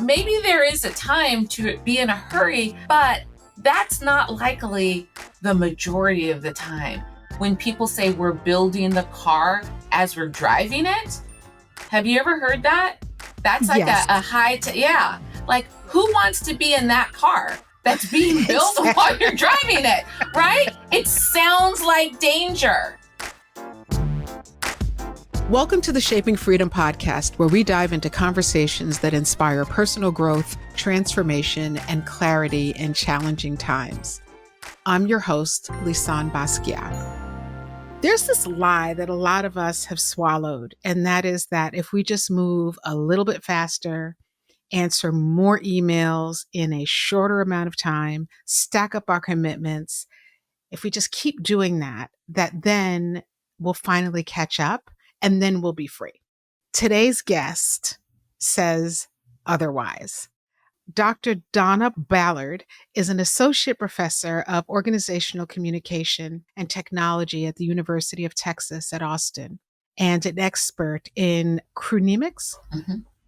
maybe there is a time to be in a hurry, but that's not likely the majority of the time. When people say we're building the car as we're driving it, have you ever heard that? That's like Yes. a high, yeah. Like, who wants to be in that car that's being built while you're driving it, right? It sounds like danger. Welcome to the Shaping Freedom podcast, where we dive into conversations that inspire personal growth, transformation, and clarity in challenging times. I'm your host, Lisane Basquiat. There's this lie that a lot of us have swallowed, and that is that if we just move a little bit faster, answer more emails in a shorter amount of time, stack up our commitments, if we just keep doing that then we'll finally catch up and then we'll be free. Today's guest says otherwise. Dr. Dawna Ballard is an associate professor of organizational communication and technology at the University of Texas at Austin and an expert in chronemics,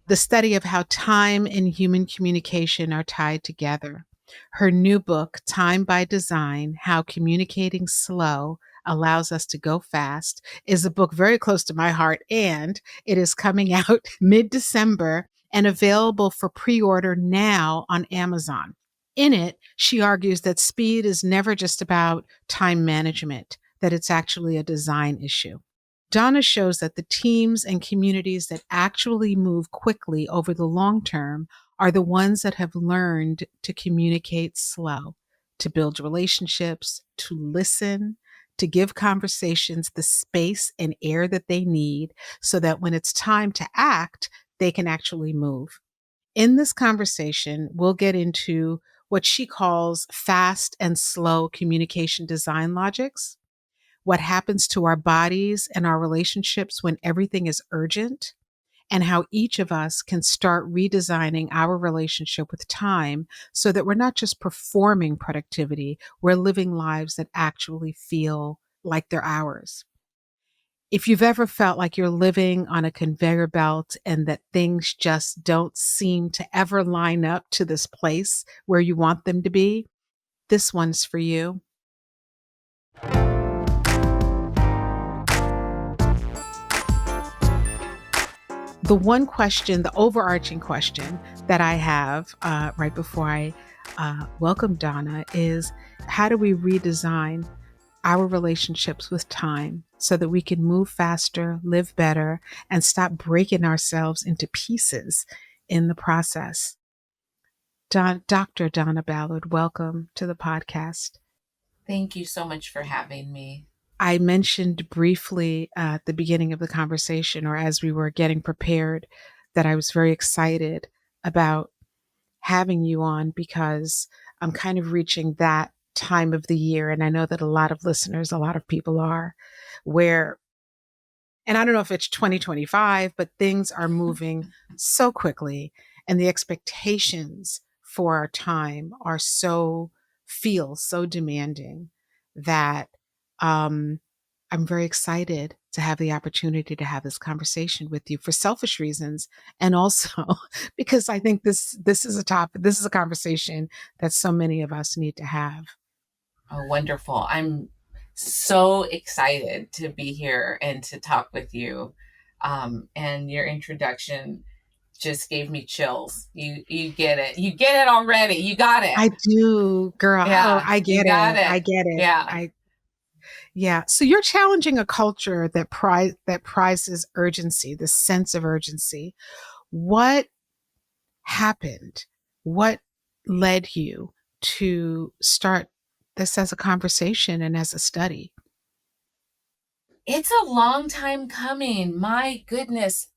the study of how time and human communication are tied together. Her new book, Time by Design: How Communicating Slow Allows Us to Go Fast, is a book very close to my heart, and it is coming out mid-December and available for pre-order now on Amazon. In it, she argues that speed is never just about time management, that it's actually a design issue. Dawna shows that the teams and communities that actually move quickly over the long term are the ones that have learned to communicate slow, to build relationships, to listen, to give conversations the space and air that they need so that when it's time to act, they can actually move. In this conversation, we'll get into what she calls fast and slow communication design logics, what happens to our bodies and our relationships when everything is urgent, and how each of us can start redesigning our relationship with time so that we're not just performing productivity, we're living lives that actually feel like they're ours. If you've ever felt like you're living on a conveyor belt and that things just don't seem to ever line up to this place where you want them to be, this one's for you. The one question, the overarching question that I have right before I welcome Dawna is, how do we redesign our relationships with time so that we can move faster, live better, and stop breaking ourselves into pieces in the process? Dr. Dawna Ballard, welcome to the podcast. Thank you so much for having me. I mentioned briefly at the beginning of the conversation, or as we were getting prepared, that I was very excited about having you on because I'm kind of reaching that time of the year. And I know that a lot of listeners, a lot of people are, where, and I don't know if it's 2025, but things are moving so quickly and the expectations for our time are feel so demanding that I'm very excited to have the opportunity to have this conversation with you for selfish reasons, and also because I think this is a conversation that so many of us need to have. Oh, wonderful. I'm so excited to be here and to talk with you. And your introduction just gave me chills. You get it. You get it already. You got it. I do, girl. Yeah, oh, I get it. I get it. Yeah. So you're challenging a culture that prizes urgency, the sense of urgency. What happened? What led you to start this as a conversation and as a study? It's a long time coming. My goodness.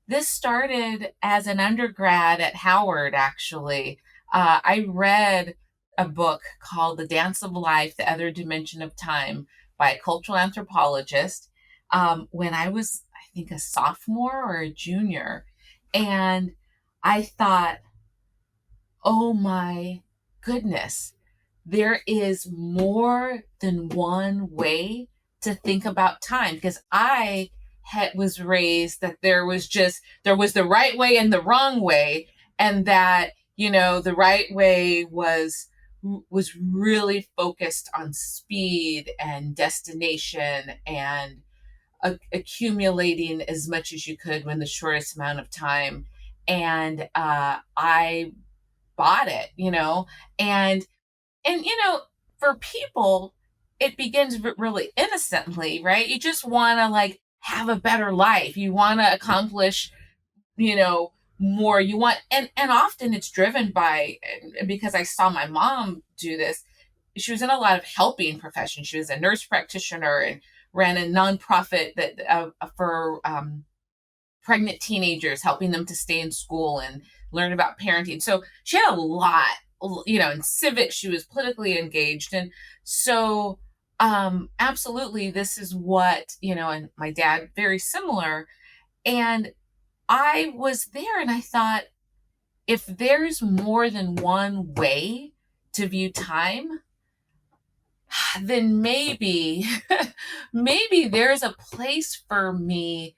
This started as an undergrad at Howard, actually. I read a book called The Dance of Life, The Other Dimension of Time by a cultural anthropologist when I was, I think, a sophomore or a junior. And I thought, oh my goodness, there is more than one way to think about time, because I was raised that there was the right way and the wrong way. and that, the right way was really focused on speed and destination and accumulating as much as you could in the shortest amount of time. And I bought it, and for people, it begins really innocently, right? You just want to like have a better life. You want to accomplish, you know, more. You want, and often it's driven by, because I saw my mom do this. She was in a lot of helping professions. She was a nurse practitioner and ran a nonprofit that for pregnant teenagers, helping them to stay in school and learn about parenting. So she had a lot, in civics. She was politically engaged. And so, absolutely, this is what, and my dad, very similar. And I was there and I thought, if there's more than one way to view time, then maybe, maybe there's a place for me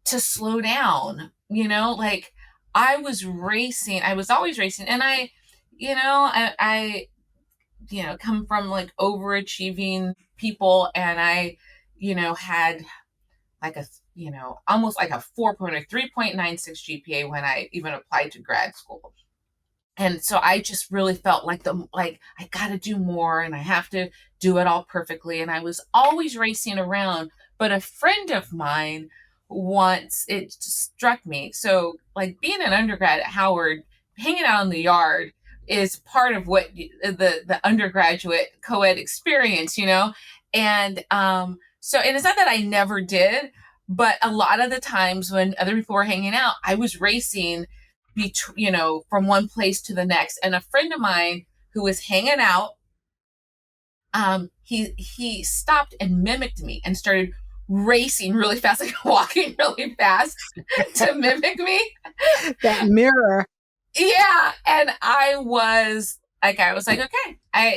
to slow down, like I was racing. I was always racing. And I come from like overachieving people. And I, had like almost like a 4 or 3.96 GPA when I even applied to grad school. And so I just really felt like I got to do more and I have to do it all perfectly. And I was always racing around. But a friend of mine once, it struck me. So like being an undergrad at Howard, hanging out in the yard is part of what the undergraduate co-ed experience, and and it's not that I never did, but a lot of the times when other people were hanging out, I was racing from one place to the next. And a friend of mine who was hanging out, he stopped and mimicked me and started racing really fast, like walking really fast to mimic me. That mirror. Yeah. And I was like,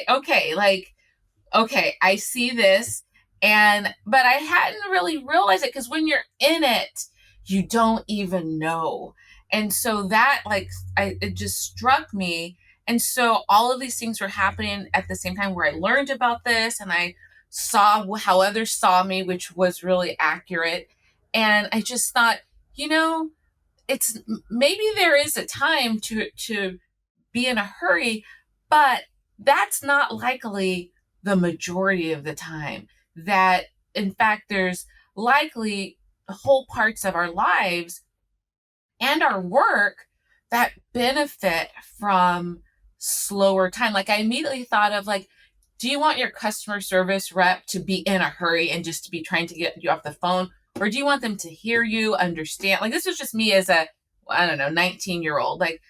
okay, I see this. But I hadn't really realized it, because when you're in it, you don't even know. And so that it just struck me. And so all of these things were happening at the same time, where I learned about this and I saw how others saw me, which was really accurate. And I just thought, it's maybe there is a time to be in a hurry, but that's not likely the majority of the time. That in fact, there's likely whole parts of our lives and our work that benefit from slower time. Like I immediately thought of like, do you want your customer service rep to be in a hurry and just to be trying to get you off the phone? Or do you want them to hear you, understand? Like this was just me as a, I don't know, 19-year-old. Like,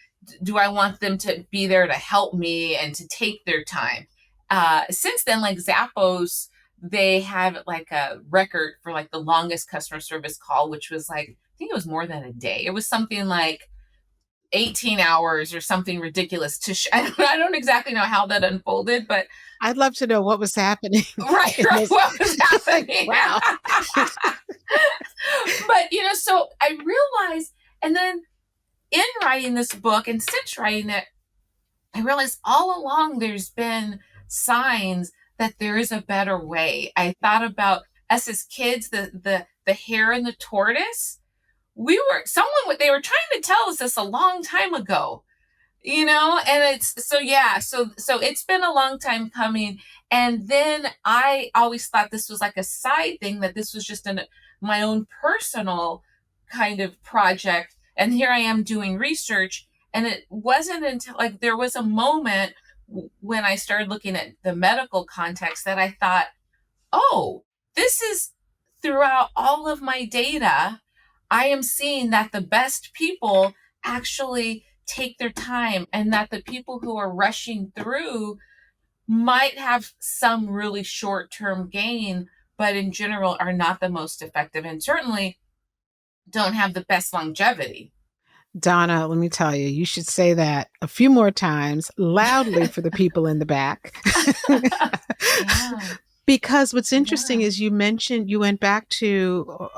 do I want them to be there to help me and to take their time? Since then, like Zappos, they have like a record for like the longest customer service call, which was like, I think it was more than a day. It was something like 18 hours or something ridiculous I don't exactly know how that unfolded, but I'd love to know what was happening. Right, what was happening. Wow. But, so I realized, and then in writing this book and since writing it, I realized all along there's been signs that there is a better way. I thought about us as kids, the hare and the tortoise. They were trying to tell us this a long time ago, and it's so it's been a long time coming. And then I always thought this was like a side thing, that this was just my own personal kind of project. And here I am doing research. And it wasn't until like there was a moment when I started looking at the medical context that I thought, oh, this is throughout all of my data, I am seeing that the best people actually take their time, and that the people who are rushing through might have some really short-term gain, but in general are not the most effective and certainly don't have the best longevity. Dawna, let me tell you, you should say that a few more times loudly for the people in the back. Yeah. Because what's interesting is you mentioned you went back to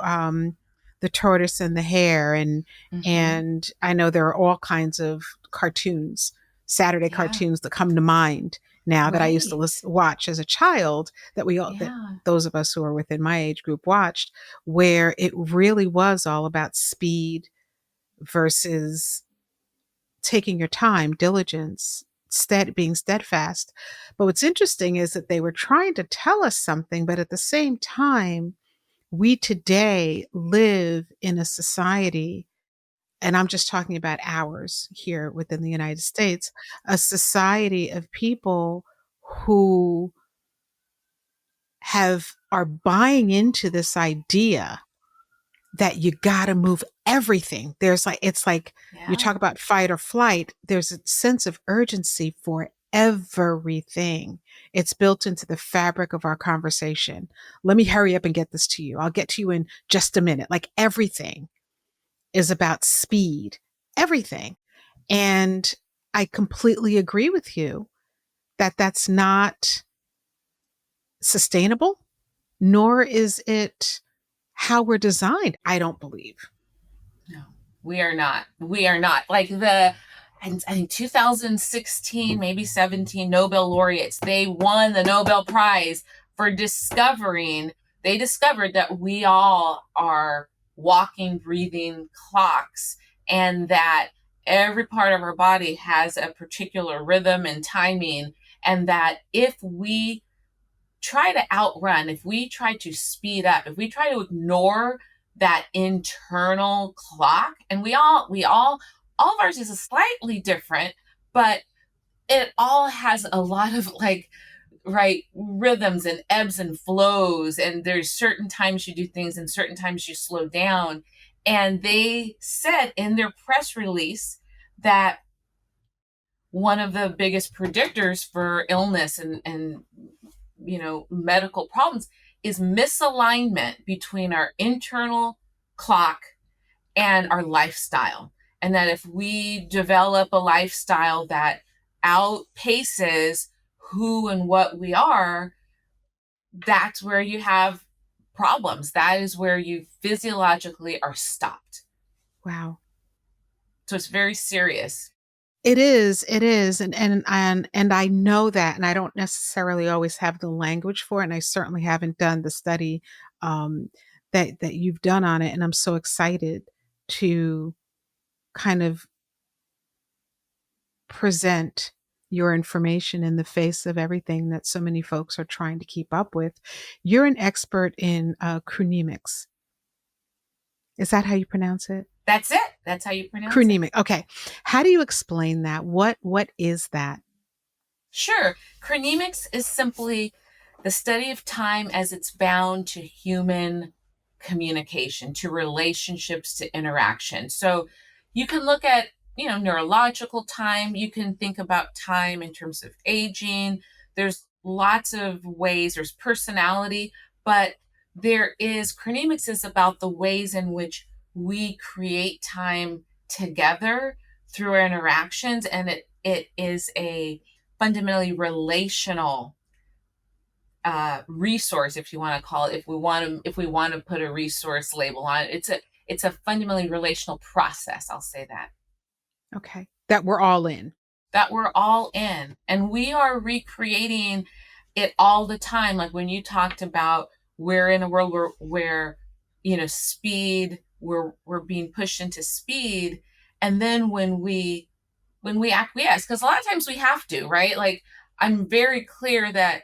the tortoise and the hare, Mm-hmm. and I know there are all kinds of cartoons, Saturday Yeah. cartoons that come to mind now that I used to Right. watch as a child, that Yeah. those of us who are within my age group watched, where it really was all about speed versus taking your time, diligence, being steadfast. But what's interesting is that they were trying to tell us something, but at the same time, we today live in a society, and I'm just talking about ours here within the United States, a society of people who are buying into this idea that you got to move everything. It's like you Yeah. talk about fight or flight, there's a sense of urgency for everything. It's built into the fabric of our conversation. Let me hurry up and get this to you. I'll get to you in just a minute. Like everything is about speed, everything. And I completely agree with you that that's not sustainable, nor is it how we're designed, I don't believe. No, we are not. We are not. Like I think 2016, maybe 17 Nobel laureates, they won the Nobel Prize for they discovered that we all are walking, breathing clocks, and that every part of our body has a particular rhythm and timing, and that if we try to outrun, if we try to speed up, if we try to ignore that internal clock, and all of ours is slightly different, but it all has a lot of like right rhythms and ebbs and flows, and there's certain times you do things and certain times you slow down. And they said in their press release that one of the biggest predictors for illness and medical problems is misalignment between our internal clock and our lifestyle. And that if we develop a lifestyle that outpaces who and what we are, that's where you have problems. That is where you physiologically are stopped. Wow. So it's very serious. It is, and I know that, and I don't necessarily always have the language for it, and I certainly haven't done the study um, that you've done on it, and I'm so excited to kind of present your information in the face of everything that so many folks are trying to keep up with. You're an expert in chronemics. Is that how you pronounce it? That's it. That's how you pronounce it. Chronemic. Okay. How do you explain that? What is that? Sure. Chronemics is simply the study of time as it's bound to human communication, to relationships, to interaction. So you can look at, neurological time. You can think about time in terms of aging. There's lots of ways, there's personality, but chronemics is about the ways in which we create time together through our interactions. And it is a fundamentally relational resource, if you want to call it. If we want to put a resource label on it, it's a fundamentally relational process. I'll say that Okay. That we're all in. that we're all in, and we are recreating it all the time. Like when you talked about, we're in a world where speed, we're being pushed into speed, and then when we acquiesce, because a lot of times we have to, right? Like I'm very clear that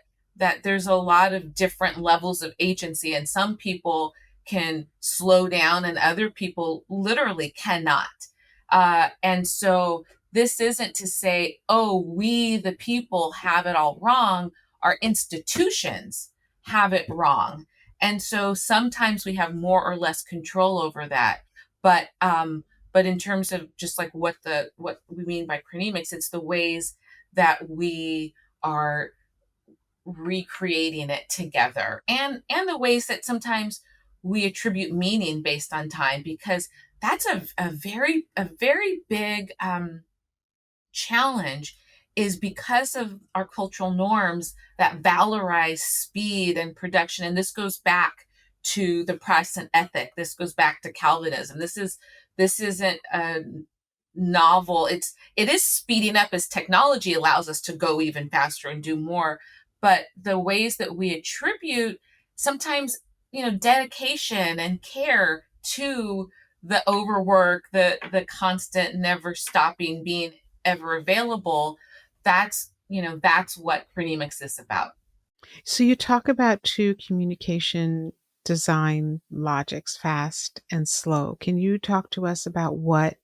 there's a lot of different levels of agency, and some people can slow down and other people literally cannot. And so this isn't to say, oh, we the people have it all wrong. Our institutions have it wrong. And so sometimes we have more or less control over that. But in terms of just like what we mean by chronemics, it's the ways that we are recreating it together, and the ways that sometimes we attribute meaning based on time, because that's a very big challenge, is because of our cultural norms that valorize speed and production. And this goes back to the Protestant ethic. This goes back to Calvinism. This isn't a novel. It is speeding up as technology allows us to go even faster and do more. But the ways that we attribute sometimes, dedication and care to the overwork, the constant, never stopping, being ever available, that's what chronemics is about. So you talk about two communication design logics, fast and slow. Can you talk to us about what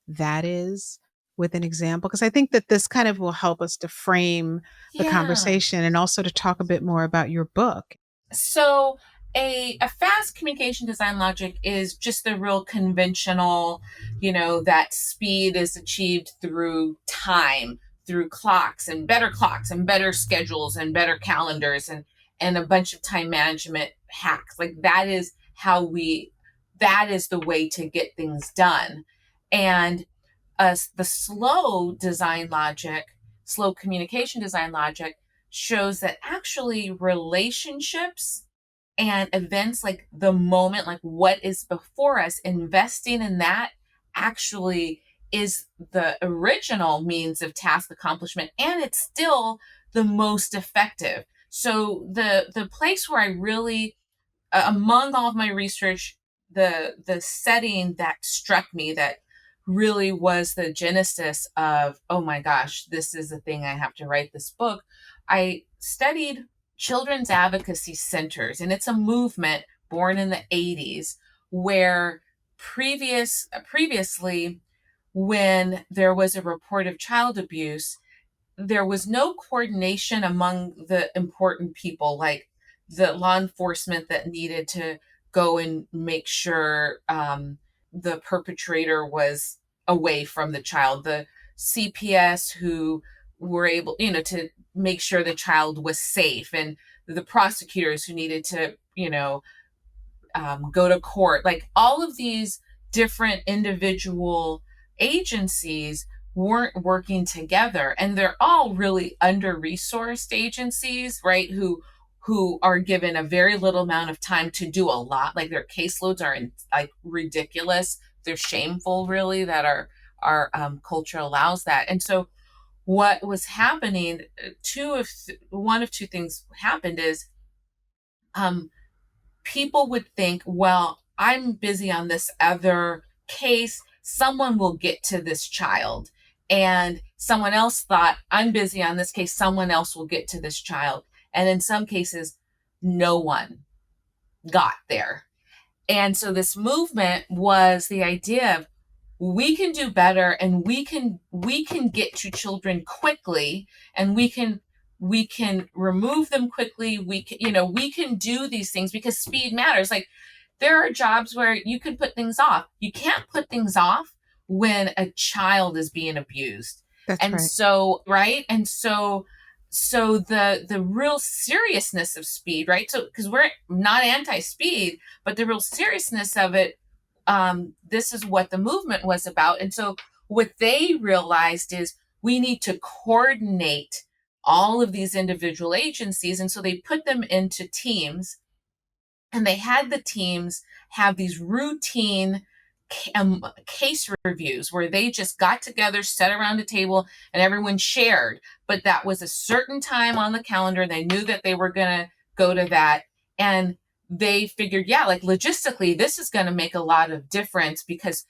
that is with an example? Because I think that this kind of will help us to frame the Yeah. conversation and also to talk a bit more about your book. So a fast communication design logic is just the real conventional, that speed is achieved through time, through clocks and better schedules and better calendars and a bunch of time management hacks. Like that is the way to get things done. And the slow communication design logic shows that actually relationships and events, like the moment, like what is before us, investing in that actually is the original means of task accomplishment, and it's still the most effective. So the place where I really, among all of my research, the setting that struck me, that really was the genesis of, oh my gosh, this is the thing, I have to write this book. I studied children's advocacy centers, and it's a movement born in the 80s where previously, when there was a report of child abuse, there was no coordination among the important people, like the law enforcement that needed to go and make sure the perpetrator was away from the child, the CPS who were able, to make sure the child was safe, and the prosecutors who needed to, go to court. Like all of these different individual agencies weren't working together, and they're all really under resourced agencies, right? Who are given a very little amount of time to do a lot. Like their caseloads are like ridiculous. They're shameful, really, that our culture allows that. And so what was happening, one of two things happened is, um, people would think, well, I'm busy on this other case. Someone will get to this child. And someone else thought, I'm busy on this case. Someone else will get to this child. And in some cases, no one got there. And so this movement was the idea of, we can do better, and we can get to children quickly, and we can remove them quickly. We can do these things because speed matters. Like there are jobs where you can put things off. You can't put things off when a child is being abused. That's And right. so, right? And so the real seriousness of speed, right? So because we're not anti-speed, but the real seriousness of it, this is what the movement was about. And so what they realized is, we need to coordinate all of these individual agencies. And so they put them into teams, and they had the teams have these routine case reviews where they just got together, sat around a table, and everyone shared. But that was a certain time on the calendar. They knew that they were going to go to that. And they figured, yeah, like logistically, this is going to make a lot of difference because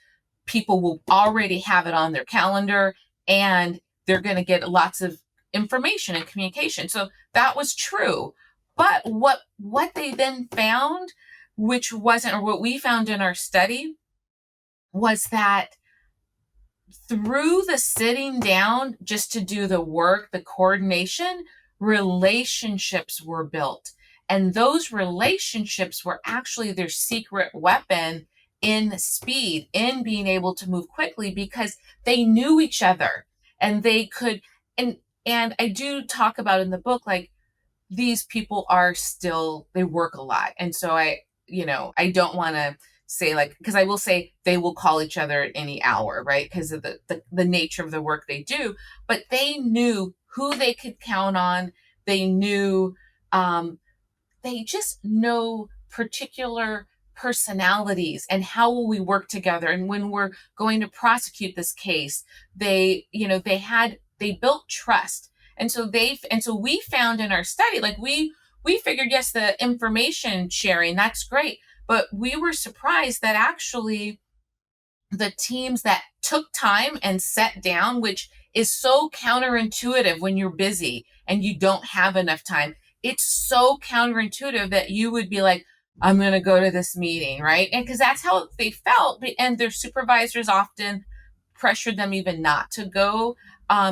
people will already have it on their calendar, and they're going to get lots of information and communication. So that was true. But what they then found, which wasn't, or what we found in our study, was that through the sitting down just to do the work, the coordination, relationships were built. And those relationships were actually their secret weapon in speed, in being able to move quickly, because they knew each other, and they could, and I do talk about in the book, like, these people are still, they work a lot. And so I don't want to say, like, because I will say they will call each other at any hour, right? Because of the nature of the work they do. But they knew who they could count on. They knew, they just know particular personalities and how will we work together. And when we're going to prosecute this case, they built trust. And so we found in our study, like we figured, yes, the information sharing, that's great. But we were surprised that actually the teams that took time and sat down, which is so counterintuitive when you're busy and you don't have enough time. It's so counterintuitive that you would be like, I'm going to go to this meeting, right? And because that's how they felt. And their supervisors often pressured them even not to go,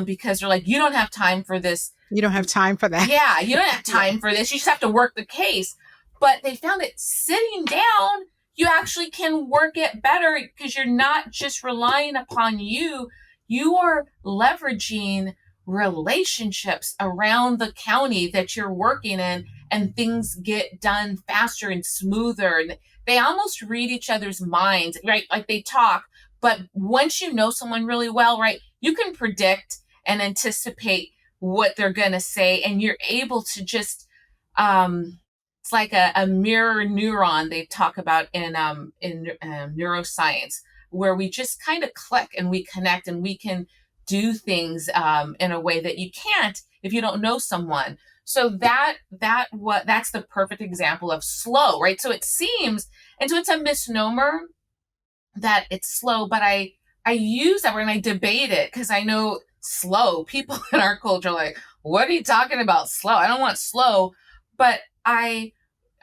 because they're like, you don't have time for this. You don't have time for that. Yeah, you don't have time for this. You just have to work the case. But they found that sitting down, you actually can work it better because you're not just relying upon you. You are leveraging relationships around the county that you're working in, and things get done faster and smoother. And they almost read each other's minds, right? Like they talk, but once you know someone really well, right, you can predict and anticipate what they're going to say, and you're able to just, it's like a mirror neuron they talk about in neuroscience, where we just kind of click and we connect and we can do things in a way that you can't if you don't know someone. So that's the perfect example of slow, right? So it seems, and so it's a misnomer that it's slow, but I use that word and I debate it because I know slow people in our culture are like, what are you talking about? Slow? I don't want slow. But I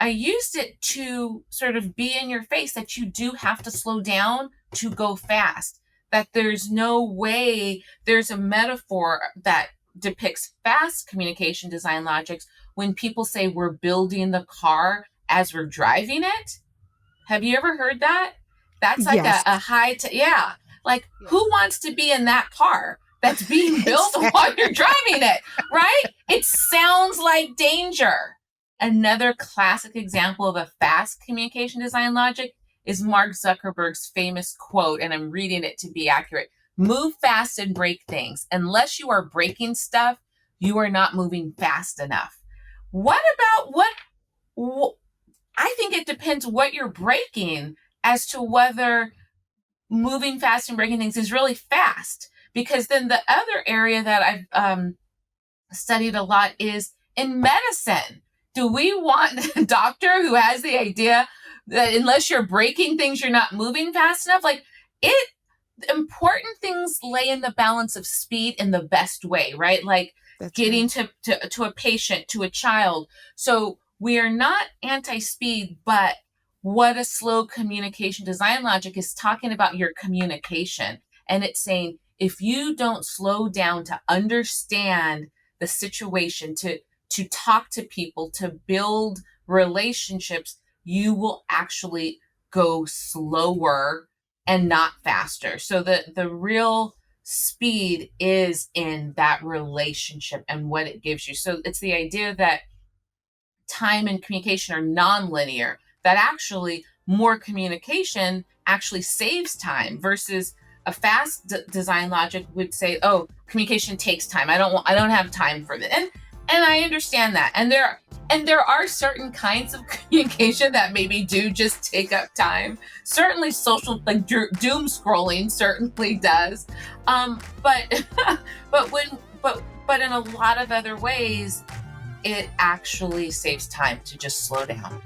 used it to sort of be in your face that you do have to slow down to go fast, that there's no way. There's a metaphor that depicts fast communication design logics when people say we're building the car as we're driving it. Have you ever heard that? That's like Yes. a high, yeah. Like who wants to be in that car that's being built while you're driving it, right? It sounds like danger. Another classic example of a fast communication design logic is Mark Zuckerberg's famous quote, and I'm reading it to be accurate. Move fast and break things. Unless you are breaking stuff, you are not moving fast enough. What I think it depends what you're breaking as to whether moving fast and breaking things is really fast. Because then the other area that I've studied a lot is in medicine. Do we want a doctor who has the idea that unless you're breaking things, you're not moving fast enough? Like important things lay in the balance of speed in the best way, right? Like that's getting right. to a patient, to a child. So we are not anti-speed, but what a slow communication design logic is talking about your communication. And it's saying, if you don't slow down to understand the situation, to talk to people, to build relationships, you will actually go slower and not faster. So the real speed is in that relationship and what it gives you. So it's the idea that time and communication are nonlinear, that actually more communication actually saves time versus a fast design logic would say, oh, communication takes time. I don't have time for that. And I understand that. And there are certain kinds of communication that maybe do just take up time. Certainly social, like doom scrolling certainly does. But in a lot of other ways, it actually saves time to just slow down.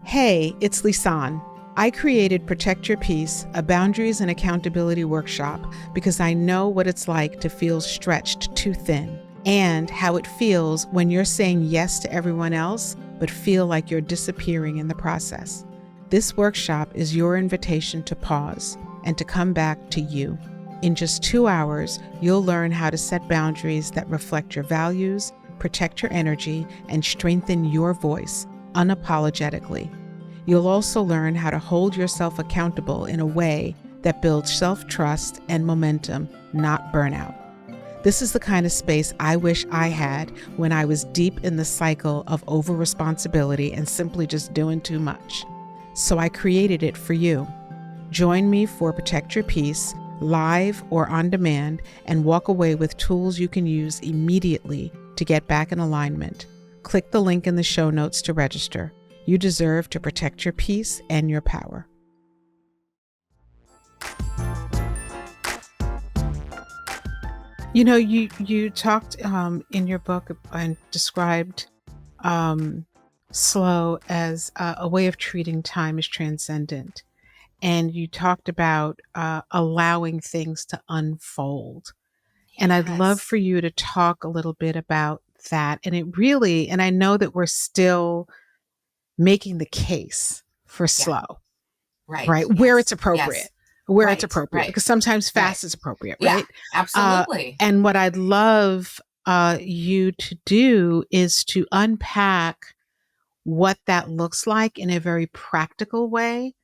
Hey, it's Lisane. I created Protect Your Peace, a boundaries and accountability workshop, because I know what it's like to feel stretched too thin and how it feels when you're saying yes to everyone else, but feel like you're disappearing in the process. This workshop is your invitation to pause and to come back to you. In just 2 hours, you'll learn how to set boundaries that reflect your values, protect your energy, and strengthen your voice unapologetically. You'll also learn how to hold yourself accountable in a way that builds self-trust and momentum, not burnout. This is the kind of space I wish I had when I was deep in the cycle of over-responsibility and simply just doing too much. So I created it for you. Join me for Protect Your Peace, live or on demand, and walk away with tools you can use immediately to get back in alignment. Click the link in the show notes to register. You deserve to protect your peace and your power. You talked in your book and described slow as a way of treating time as transcendent. And you talked about allowing things to unfold. And I'd love Yes. for you to talk a little bit about that. And I know that we're still making the case for Yeah. slow, Right. right? Yes. Yes. Where it's Right. appropriate, Right. because sometimes Right. fast is appropriate, Yeah. right? Absolutely. And what I'd love you to do is to unpack what that looks like in a very practical way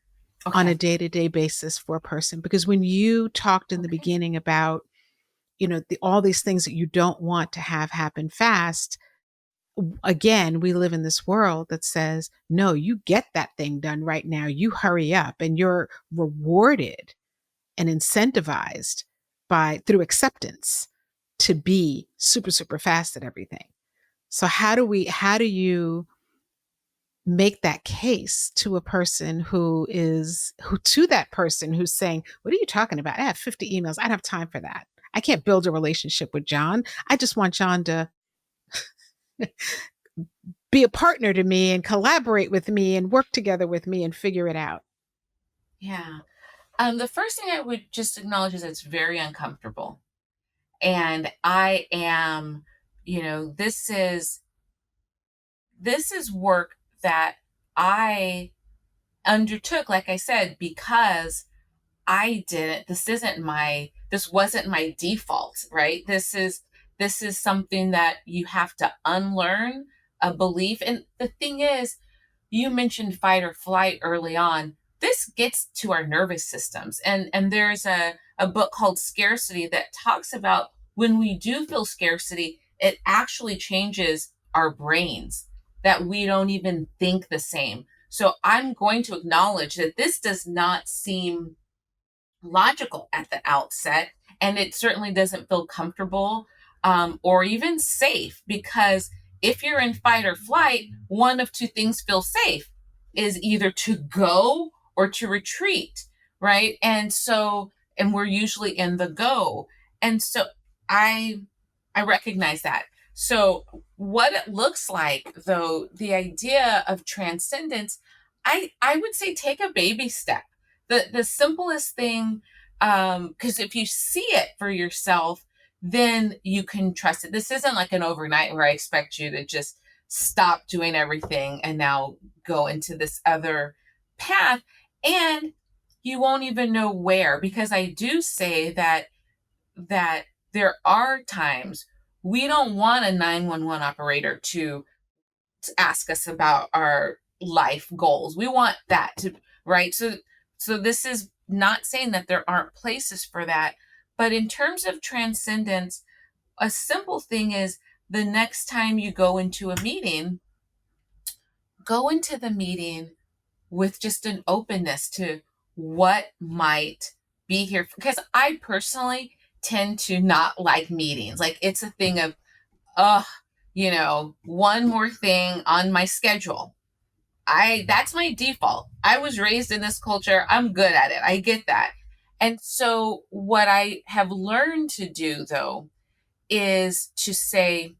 on a Okay. day-to-day basis for a person. Because when you talked in the Okay. beginning about, all these things that you don't want to have happen fast, again, we live in this world that says, no, you get that thing done right now. You hurry up, and you're rewarded and incentivized by through acceptance to be super, super fast at everything. So how do you make that case to a person to that person who's saying, what are you talking about? I have 50 emails. I don't have time for that. I can't build a relationship with John. I just want John to be a partner to me and collaborate with me and work together with me and figure it out. Yeah. The first thing I would just acknowledge is it's very uncomfortable. And I am, this is work that I undertook, like I said, because I didn't, this wasn't my default, right? This is something that you have to unlearn a belief. And the thing is, you mentioned fight or flight early on. This gets to our nervous systems. And there's a book called Scarcity that talks about when we do feel scarcity, it actually changes our brains, that we don't even think the same. So I'm going to acknowledge that this does not seem logical at the outset, and it certainly doesn't feel comfortable, or even safe, because if you're in fight or flight, one of two things feel safe: is either to go or to retreat, right? And we're usually in the go. And so I I recognize that. So what it looks like, though, the idea of transcendence, I would say take a baby step. The simplest thing, because if you see it for yourself, then you can trust it. This isn't like an overnight where I expect you to just stop doing everything and now go into this other path. And you won't even know where, because I do say that there are times we don't want a 911 operator to ask us about our life goals. We want that to, right? So this is not saying that there aren't places for that, but in terms of transcendence, a simple thing is, the next time you go into a meeting, go into the meeting with just an openness to what might be here. Because I personally tend to not like meetings. Like, it's a thing of, uh, one more thing on my schedule. That's my default. I was raised in this culture. I'm good at it. I get that. And so what I have learned to do, though, is to say,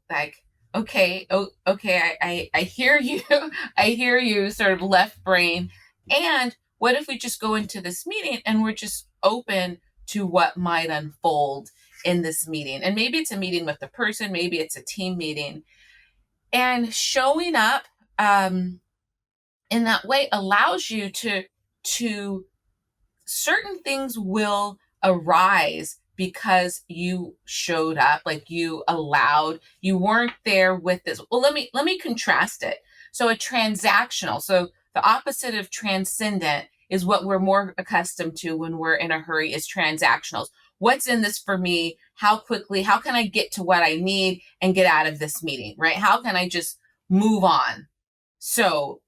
like, okay, okay, I hear you. I hear you, sort of left brain. And what if we just go into this meeting and we're just open to what might unfold in this meeting? And maybe it's a meeting with the person, maybe it's a team meeting. And showing up, in that way allows you to certain things will arise because you showed up, like you weren't there with this. Well, let me contrast it. So a transactional, so the opposite of transcendent is what we're more accustomed to when we're in a hurry, is transactionals. What's in this for me? How can I get to what I need and get out of this meeting, right? How can I just move on? So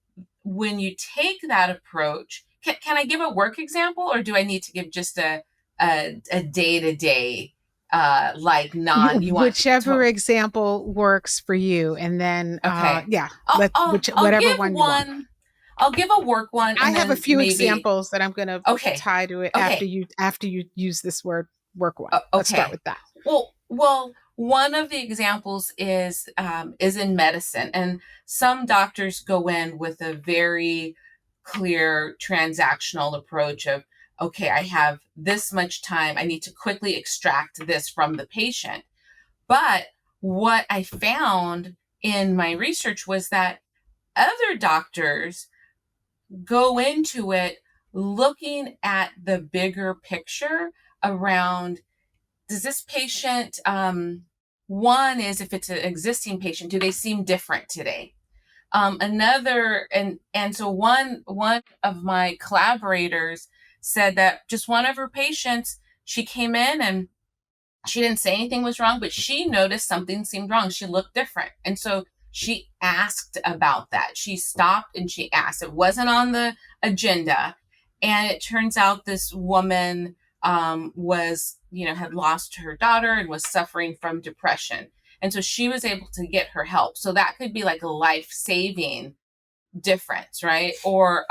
when you take that approach, can I give a work example, or do I need to give just a day to day, like non you want Whichever to, example works for you, and then okay. yeah, I'll let I'll which I'll whatever give one you want. one. I'll give a work one, I and have a then few maybe, examples that I'm going to okay. tie to it Okay. after you use this word work one. Let's start Okay. with that. Well, one of the examples is in medicine, and some doctors go in with a very clear transactional approach of, okay, I have this much time, I need to quickly extract this from the patient. But what I found in my research was that other doctors go into it looking at the bigger picture around, does this patient, one is, if it's an existing patient, do they seem different today? Another, and so one of my collaborators said that just one of her patients, she came in and she didn't say anything was wrong, but she noticed something seemed wrong. She looked different. And so she asked about that. She stopped and she asked. It wasn't on the agenda. And it turns out this woman, was, had lost her daughter and was suffering from depression. And so she was able to get her help. So that could be like a life saving difference, right? Or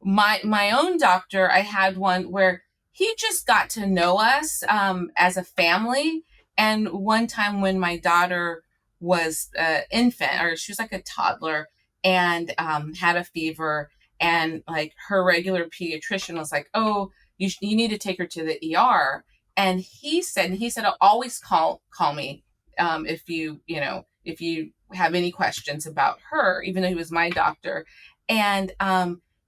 my own doctor, I had one where he just got to know us, as a family. And one time when my daughter was an infant, or she was like a toddler, and had a fever, and like her regular pediatrician was like, "Oh, you need to take her to the ER." And he said, "Always call me, if you have any questions about her," even though he was my doctor. And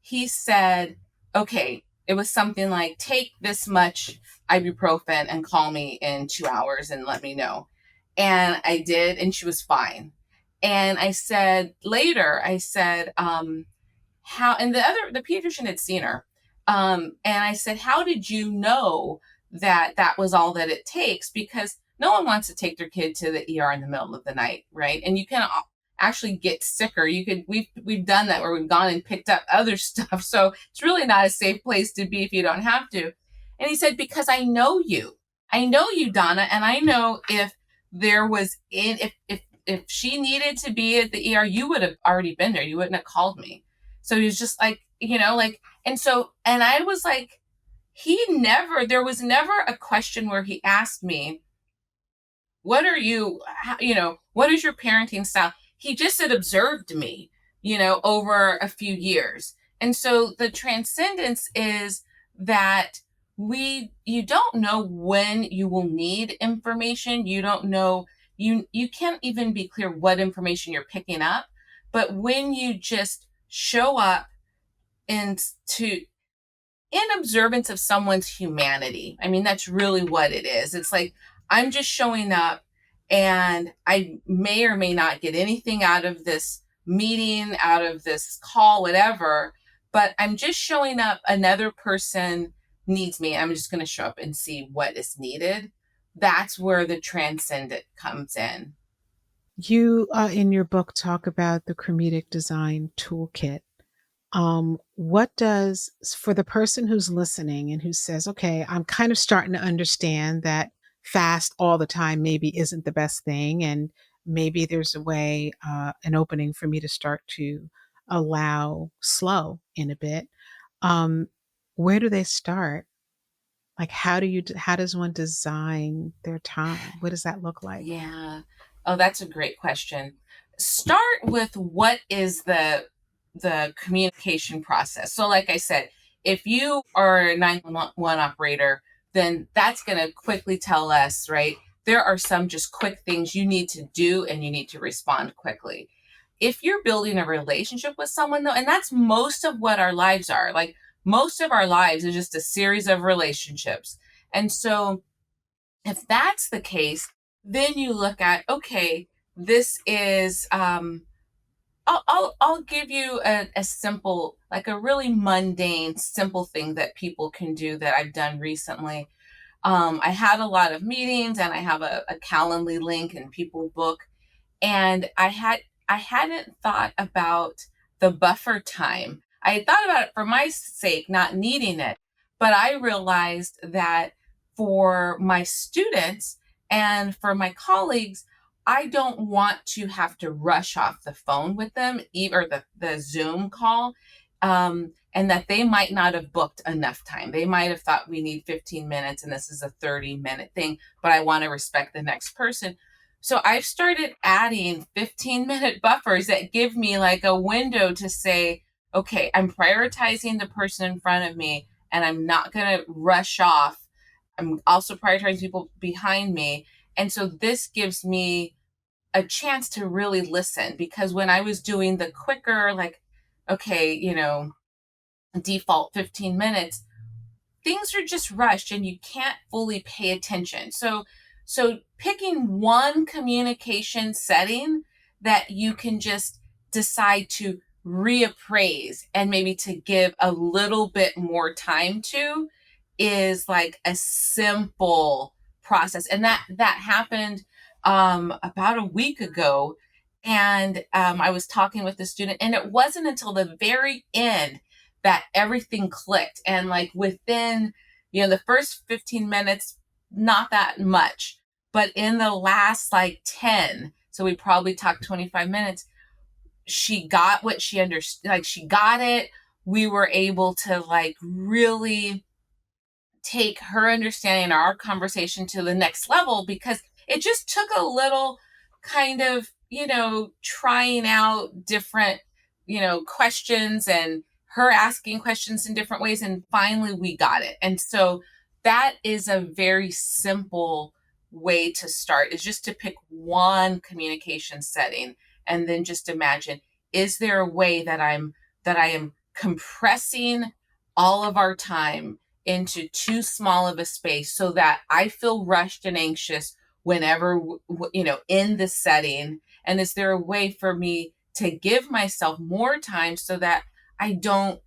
he said, "Okay," it was something like, "Take this much ibuprofen and call me in 2 hours and let me know." And I did, and she was fine. And I said later, I said, how, and the pediatrician had seen her. And I said, "How did you know that that was all that it takes?" Because no one wants to take their kid to the ER in the middle of the night, right? And you can actually get sicker. We've done that, where we've gone and picked up other stuff. So it's really not a safe place to be if you don't have to. And he said, "Because I know you, Dawna, and I know there was in if she needed to be at the ER, you would have already been there. You wouldn't have called me." So he was just like, and I was like, there was never a question where he asked me, what is your parenting style? He just had observed me, over a few years. And so the transcendence is that you don't know when you will need information. You don't know, you can't even be clear what information you're picking up. But when you just show up and to in observance of someone's humanity. I mean, that's really what it is. It's like, I'm just showing up, and I may or may not get anything out of this meeting, out of this call, whatever, but I'm just showing up. Another person needs me. I'm just going to show up and see what is needed. That's where the transcendent comes in. You in your book talk about the chrometic design toolkit. What does, for the person who's listening and who says, okay, I'm kind of starting to understand that fast all the time maybe isn't the best thing, and maybe there's a way, an opening for me to start to allow slow in a bit. Um, where do they start? Like, how does one design their time? What does that look like? Yeah. Oh, that's a great question. Start with, what is the communication process. So like I said, if you are a 911 operator, then that's going to quickly tell us, right? There are some just quick things you need to do, and you need to respond quickly. If you're building a relationship with someone, though, and that's most of what our lives are, like most of our lives is just a series of relationships. And so if that's the case, then you look at, okay, this is, I'll give you a simple, like a really mundane, simple thing that people can do that I've done recently. I had a lot of meetings, and I have a Calendly link and people book, and I hadn't thought about the buffer time. I had thought about it for my sake, not needing it. But I realized that for my students and for my colleagues, I don't want to have to rush off the phone with them, or the Zoom call, and that they might not have booked enough time. They might have thought we need 15 minutes and this is a 30-minute thing, but I want to respect the next person. So I've started adding 15-minute buffers that give me like a window to say, okay, I'm prioritizing the person in front of me and I'm not going to rush off. I'm also prioritizing people behind me. And so this gives me a chance to really listen, because when I was doing the quicker, like, okay, default 15 minutes, things are just rushed and you can't fully pay attention. So picking one communication setting that you can just decide to reappraise and maybe to give a little bit more time to is like a simple process. And that happened about a week ago. And I was talking with the student, and it wasn't until the very end that everything clicked. And like within, the first 15 minutes, not that much, but in the last like 10, so we probably talked 25 minutes, she got what she understood, like she got it. We were able to like really take her understanding our conversation to the next level, because it just took a little kind of, trying out different, questions, and her asking questions in different ways. And finally we got it. And so that is a very simple way to start, is just to pick one communication setting and then just imagine, is there a way that I am compressing all of our time into too small of a space so that I feel rushed and anxious whenever, in the setting? And is there a way for me to give myself more time so that I don't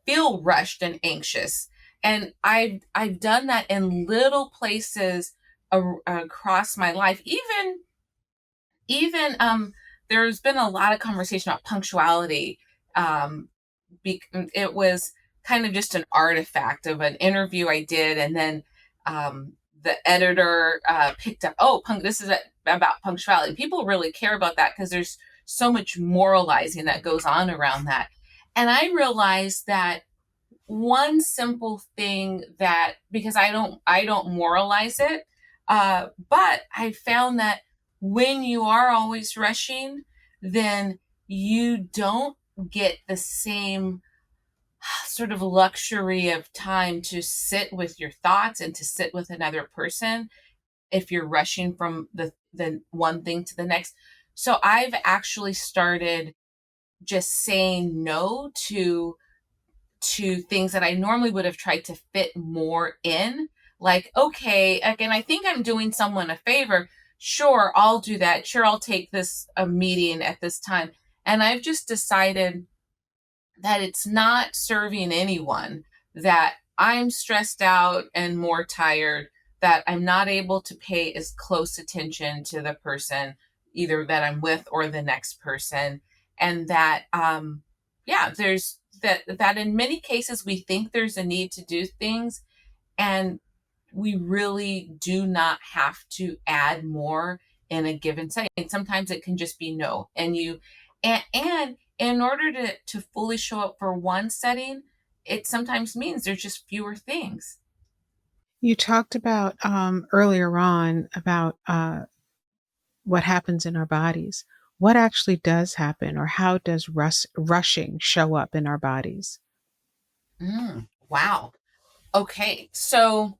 feel rushed and anxious? And I've done that in little places across my life. Even there's been a lot of conversation about punctuality. Um, it was kind of just an artifact of an interview I did, and then the editor picked up, oh, this is about punctuality. People really care about that because there's so much moralizing that goes on around that. And I realized that one simple thing, that because I don't moralize it, but I found that when you are always rushing, then you don't get the same sort of luxury of time to sit with your thoughts and to sit with another person if you're rushing from the one thing to the next. So I've actually started just saying no to things that I normally would have tried to fit more in. Like, okay, again, I think I'm doing someone a favor. Sure, I'll do that. Sure, I'll take this a meeting at this time. And I've just decided that it's not serving anyone, that I'm stressed out and more tired, that I'm not able to pay as close attention to the person either that I'm with or the next person. And that there's that in many cases we think there's a need to do things, and we really do not have to add more in a given setting. Sometimes it can just be no. And in order to fully show up for one setting, it sometimes means there's just fewer things. You talked about earlier on about what happens in our bodies. What actually does happen, or how does rushing show up in our bodies? Wow. Okay. So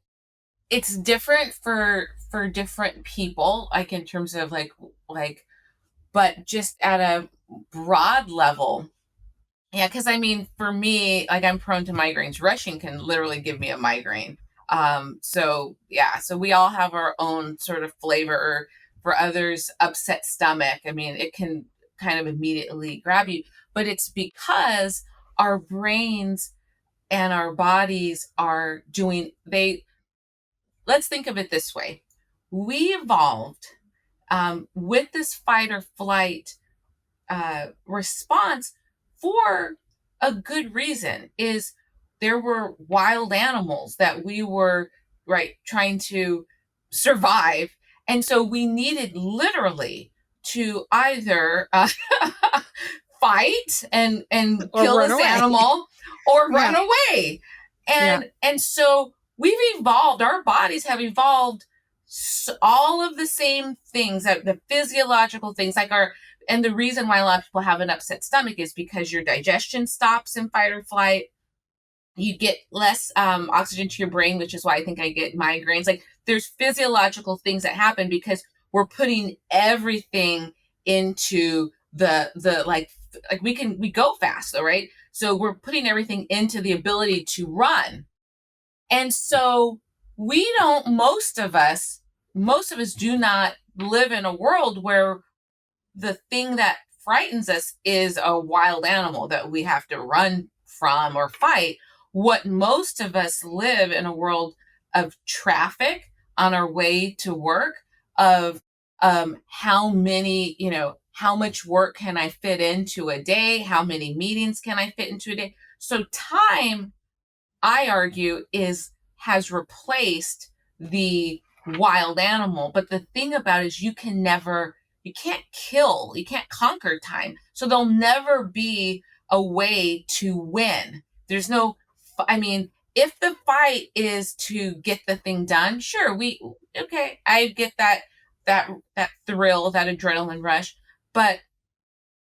it's different for different people, like in terms of like, but just at a broad level. Yeah, because I mean, for me, like I'm prone to migraines. Rushing can literally give me a migraine. So yeah, so we all have our own sort of flavor. Or for others, upset stomach. I mean, it can kind of immediately grab you, but it's because our brains and our bodies are doing, let's think of it this way. We evolved with this fight or flight response for a good reason. Is there were wild animals that we were, right, trying to survive, and so we needed literally to either fight and Or kill run this away. animal or run Yeah. away. Yeah. And so we've evolved, our bodies have evolved, all of the same things, that the physiological things, like our, and the reason why a lot of people have an upset stomach is because your digestion stops in fight or flight. You get less oxygen to your brain, which is why I think I get migraines. Like, there's physiological things that happen because we're putting everything into the like we go fast though, right? So we're putting everything into the ability to run. And so we don't, most of us do not live in a world where the thing that frightens us is a wild animal that we have to run from or fight. What most of us live in a world of traffic on our way to work, of how many, how much work can I fit into a day? How many meetings can I fit into a day? So time, I argue, is has replaced the wild animal. But the thing about it is you can't kill, you can't conquer time. So there'll never be a way to win. There's no, I mean, if the fight is to get the thing done, sure, okay, I get that thrill, that adrenaline rush, but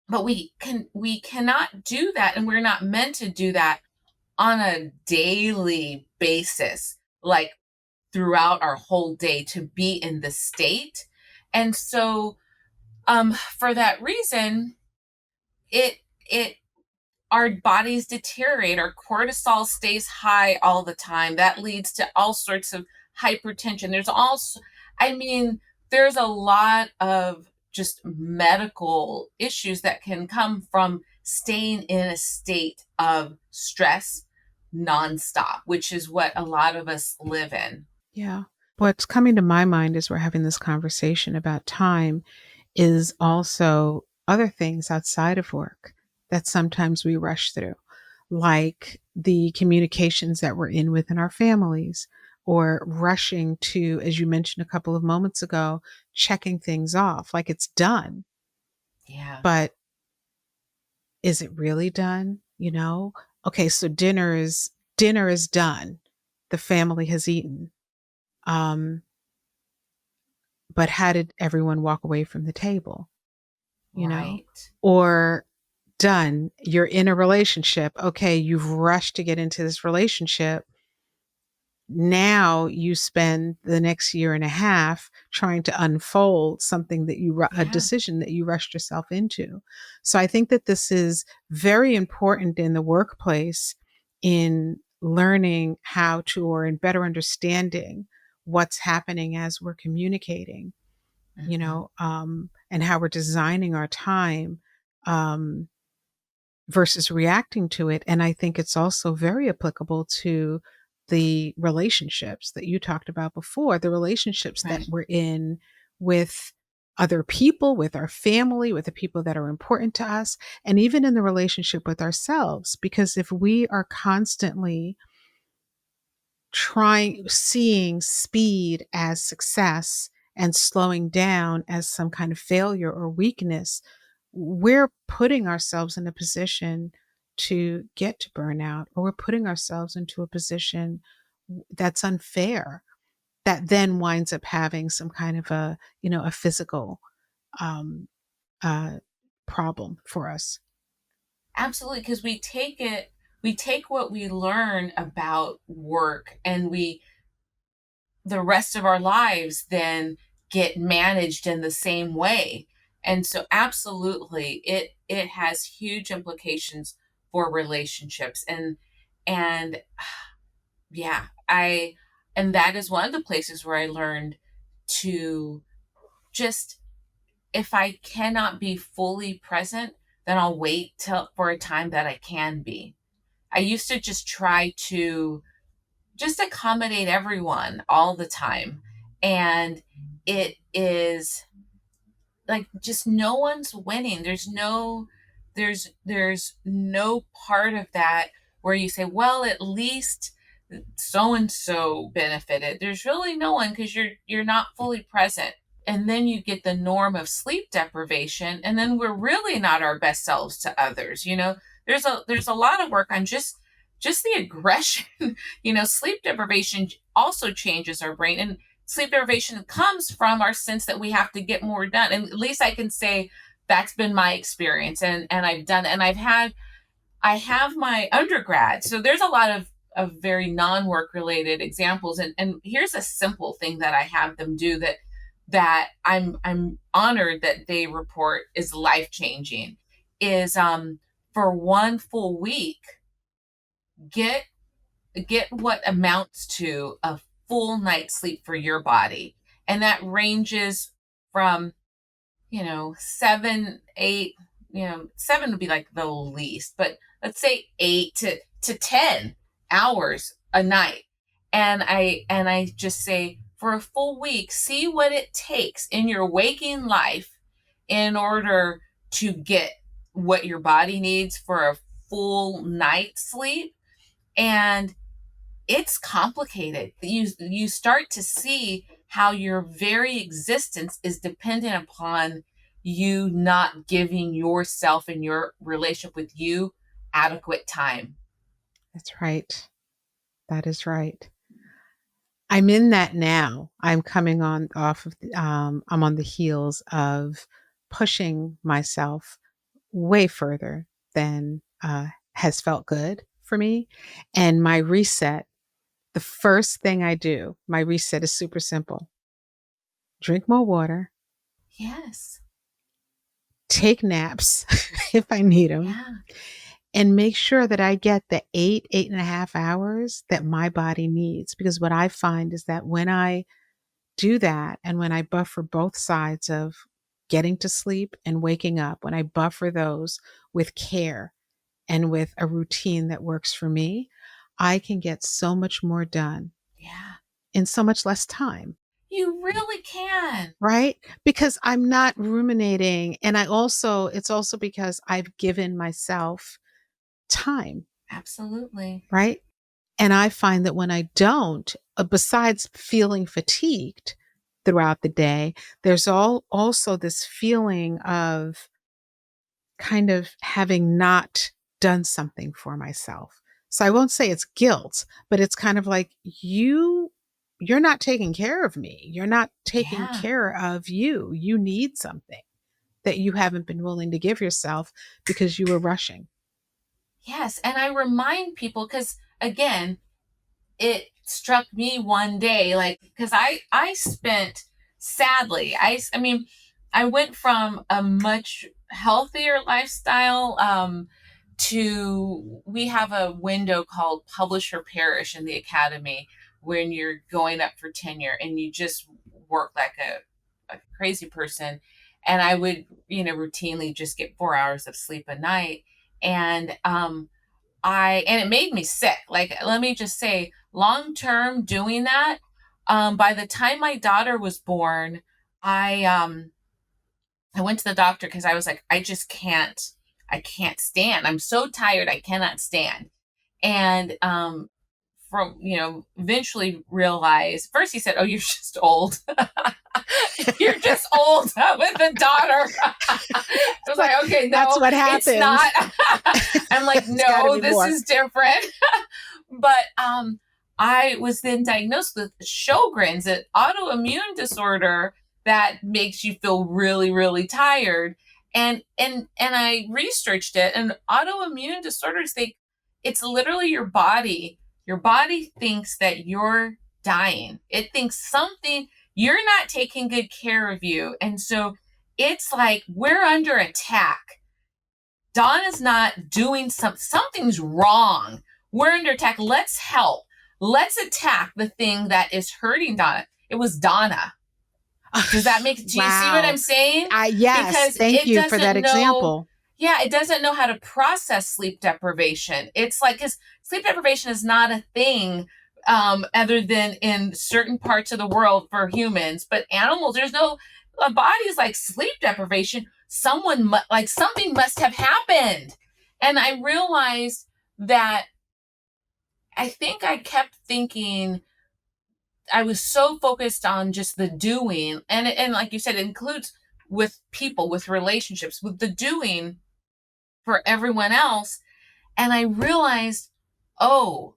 we cannot do that, and we're not meant to do that on a daily basis, like throughout our whole day, to be in the state. And so, for that reason, it it our bodies deteriorate. Our cortisol stays high all the time. That leads to all sorts of hypertension. I mean, there's a lot of just medical issues that can come from staying in a state of stress nonstop, which is what a lot of us live in. Yeah. What's coming to my mind as we're having this conversation about time is also other things outside of work that sometimes we rush through, like the communications that we're in within our families, or rushing to, as you mentioned a couple of moments ago, checking things off like it's done. Yeah. But is it really done? You know? Okay, so dinner is done. The family has eaten. Um, but how did everyone walk away from the table? You know? Right. Or done, you're in a relationship. Okay, you've rushed to get into this relationship. Now you spend the next year and a half trying to unfold something that a Yeah. decision that you rushed yourself into. So I think that this is very important in the workplace, in learning how to, or in better understanding what's happening as we're communicating, Hmm. and how we're designing our time. Um, versus reacting to it. And I think it's also very applicable to the relationships that you talked about before, the relationships that Right. we're in with other people, with our family, with the people that are important to us, and even in the relationship with ourselves. Because if we are constantly seeing speed as success and slowing down as some kind of failure or weakness, we're putting ourselves in a position to get to burnout, or we're putting ourselves into a position that's unfair, that then winds up having some kind of a physical um, uh, problem for us. Absolutely, because we take what we learn about work, and the rest of our lives then get managed in the same way. And so absolutely, it has huge implications for relationships. And yeah, I and that is one of the places where I learned to just, if I cannot be fully present, then I'll wait till for a time that I can be. I used to just try to just accommodate everyone all the time. And it is like, just no one's winning. There's no, there's no part of that where you say, well, at least so and so benefited. There's really no one, because you're not fully present. And then you get the norm of sleep deprivation, and then we're really not our best selves to others. There's a lot of work on just the aggression. Sleep deprivation also changes our brain, and sleep deprivation comes from our sense that we have to get more done. And at least I can say that's been my experience, and I've done, and I have my undergrad. So there's a lot of very non-work related examples. And here's a simple thing that I have them do that I'm honored that they report is life changing, is for one full week, get what amounts to a full night's sleep for your body. And that ranges from 7, 8, 7 would be like the least, but let's say 8 to 10 hours a night. And I just say, for a full week, see what it takes in your waking life in order to get what your body needs for a full night's sleep. And it's complicated. You start to see how your very existence is dependent upon you not giving yourself and your relationship with you adequate time. That's right. That is right. I'm in that now. I'm coming on off of, I'm on the heels of pushing myself way further than has felt good for me. And my reset, the first thing I do, my reset is super simple: drink more water, Yes. take naps if I need them, Yeah. and make sure that I get the 8.5 hours that my body needs. Because what I find is that when I do that, and when I buffer both sides of getting to sleep and waking up, when I buffer those with care and with a routine that works for me, I can get so much more done Yeah. in so much less time. You really can. Right? Because I'm not ruminating. And it's also because I've given myself time, Absolutely. right? And I find that when I don't, besides feeling fatigued throughout the day, there's also this feeling of kind of having not done something for myself. So I won't say it's guilt, but it's kind of like you're not taking care of me. You're not taking Yeah. care of you. You need something that you haven't been willing to give yourself because you were rushing. Yes. And I remind people, because again, it struck me one day, like, because I spent, sadly, I mean, I went from a much healthier lifestyle to, we have a window called publish or perish in the academy, when you're going up for tenure and you just work like a crazy person. And I would routinely just get 4 hours of sleep a night. And and it made me sick. Like, let me just say, long term doing that, by the time my daughter was born, I went to the doctor because I was like, I can't stand. I'm so tired, I cannot stand. And from eventually realized, first he said, oh, you're just old. You're just old with a daughter. I was like, okay, That's no, what it's happens. not. I'm like, It's gotta no, be this more. is different. But I was then diagnosed with Sjogren's, an autoimmune disorder that makes you feel really, really tired. And I researched it, and autoimmune disorders, it's literally your body. Your body thinks that you're dying. It thinks something, you're not taking good care of you. And so it's like, we're under attack. Donna's not doing something's wrong. We're under attack. Let's help. Let's attack the thing that is hurting Donna. It was Donna. Does that make, do you see what I'm saying? Yes. Because Thank you for that example. Yeah, it doesn't know how to process sleep deprivation. It's like, because sleep deprivation is not a thing other than in certain parts of the world for humans, but animals, there's no bodies like sleep deprivation. like something must have happened. And I realized that I think I kept thinking I was so focused on just the doing, and like you said, it includes with people, with relationships, with the doing for everyone else. And I realized, oh,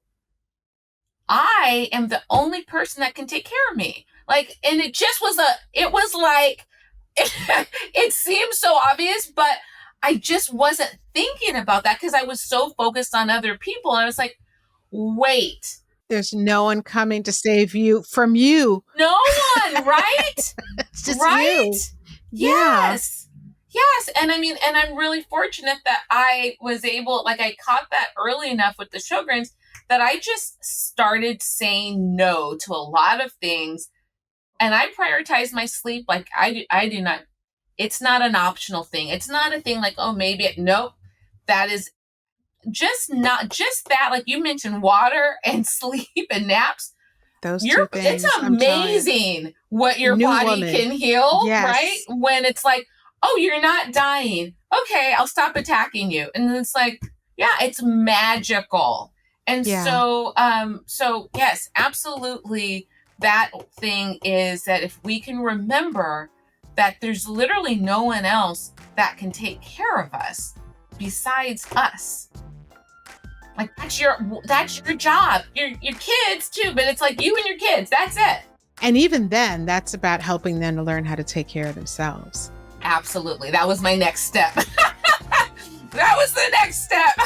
I am the only person that can take care of me. Like, and it was like, it seems so obvious, but I just wasn't thinking about that because I was so focused on other people. And I was like, wait, There's no one coming to save you from you. no one, right? It's just Right? you. Yeah. Yes. Yes. And I mean, and I'm really fortunate that I was able, like, I caught that early enough with the Sjogren's that I just started saying no to a lot of things. And I prioritize my sleep. Like, I do not, it's not an optional thing. It's not a thing like, oh, maybe, nope. That is just not just that. Like you mentioned, water and sleep and naps. Those two It's things, I'm telling you. amazing what your New body woman. can heal, right? Yes. When it's like, oh, you're not dying. Okay, I'll stop attacking you. And then it's like, yeah, it's magical. And Yeah. so yes, absolutely. That thing is that if we can remember that there's literally no one else that can take care of us besides us. Like that's your job. Your kids too, but it's like you and your kids. That's it. And even then, that's about helping them to learn how to take care of themselves. Absolutely. That was my next step. That was the next step.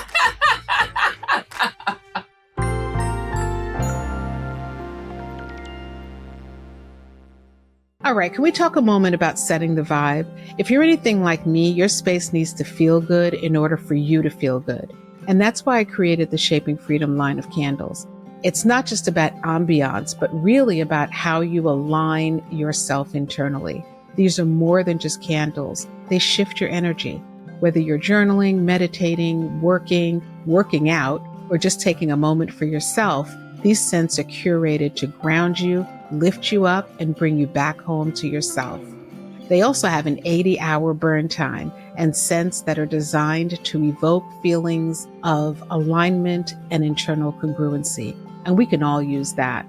All right, can we talk a moment about setting the vibe? If you're anything like me, your space needs to feel good in order for you to feel good. And that's why I created the Shaping Freedom line of candles. It's not just about ambiance, but really about how you align yourself internally. These are more than just candles. They shift your energy. Whether you're journaling, meditating, working out, or just taking a moment for yourself, these scents are curated to ground you, lift you up, and bring you back home to yourself. They also have an 80-hour burn time and scents that are designed to evoke feelings of alignment and internal congruency. And we can all use that.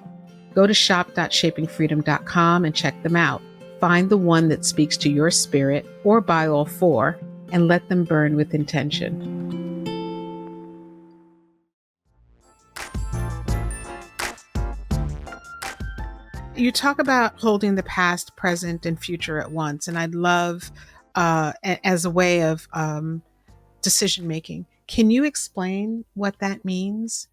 Go to shop.shapingfreedom.com and check them out. Find the one that speaks to your spirit or buy all four and let them burn with intention. You talk about holding the past, present, and future at once, and I'd love, as a way of decision making. Can you explain what that means?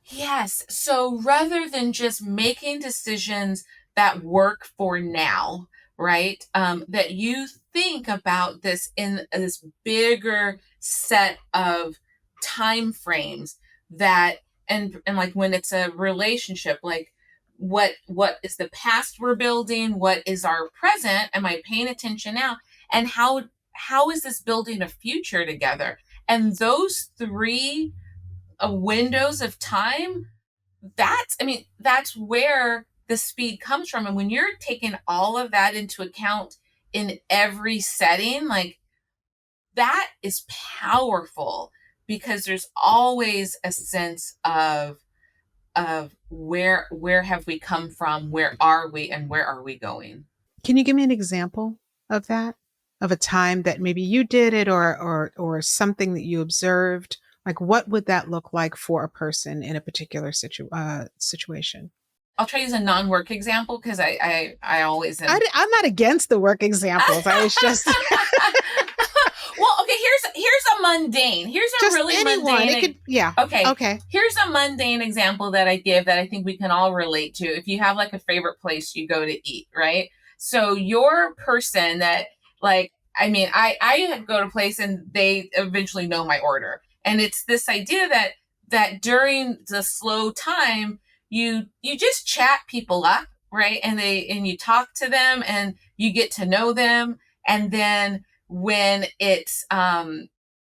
Yes. So rather than just making decisions that work for now, right? That you think about this in this bigger set of time frames that and like when it's a relationship, like what is the past we're building? What is our present? Am I paying attention now? And how is this building a future together? And those three windows of time, that's where the speed comes from. And when you're taking all of that into account in every setting, like that is powerful because there's always a sense of where have we come from, where are we, and where are we going. Can you give me an example of that? Of a time that maybe you did it, or something that you observed? Like, what would that look like for a person in a particular situation? I'll try to use a non-work example because I always am. I'm not against the work examples. I was just Well, okay, here's a mundane. Here's a just really anyone. mundane. It could, yeah. Okay. Okay. Here's a mundane example that I give that I think we can all relate to. If you have like a favorite place you go to eat, right? So your person that like, I mean, I go to a place and they eventually know my order. And it's this idea that during the slow time, you just chat people up, right? And you talk to them and you get to know them. And then when it's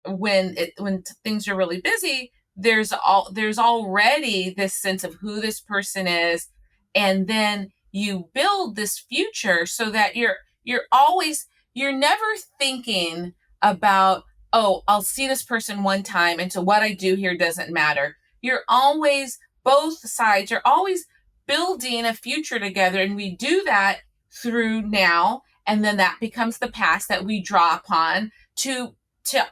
when things are really busy, there's already this sense of who this person is, and then you build this future so that you're always you're never thinking about, oh, I'll see this person one time, and so what I do here doesn't matter. You're always, both sides, you're always building a future together, and we do that through now, and then that becomes the past that we draw upon to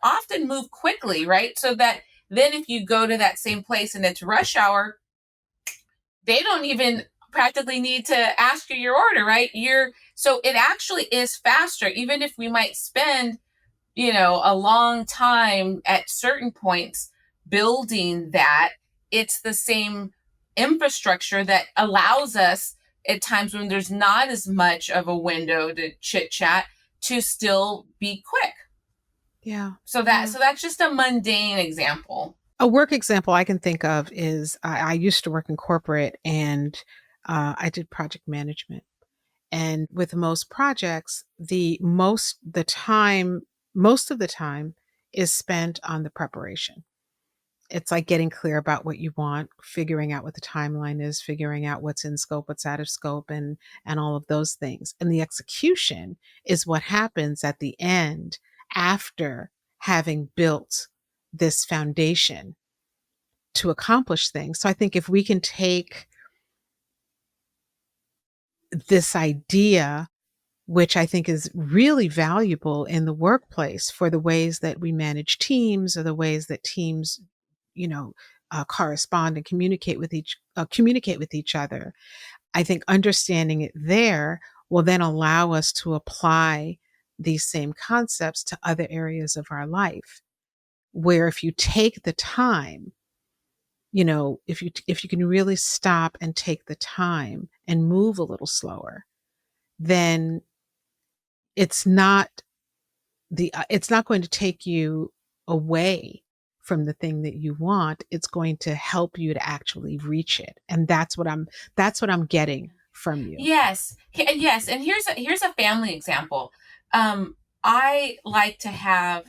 often move quickly, right? So that then if you go to that same place and it's rush hour, they don't even practically need to ask you your order, right? So it actually is faster, even if we might spend, a long time at certain points building that. It's the same infrastructure that allows us at times when there's not as much of a window to chit chat to still be quick. Yeah. So that's just a mundane example. A work example I can think of is I used to work in corporate, and I did project management. And with most projects, most of the time is spent on the preparation. It's like getting clear about what you want, figuring out what the timeline is, figuring out what's in scope, what's out of scope, and all of those things. And the execution is what happens at the end after having built this foundation to accomplish things. So I think if we can take this idea, which I think is really valuable in the workplace for the ways that we manage teams or the ways that teams, you know, correspond and communicate with each other. I think understanding it there will then allow us to apply these same concepts to other areas of our life. Where if you take the time, if you can really stop and take the time and move a little slower, then it's not it's not going to take you away from the thing that you want. It's going to help you to actually reach it. And that's what I'm getting from you. Yes, yes, and here's a family example. I like to have,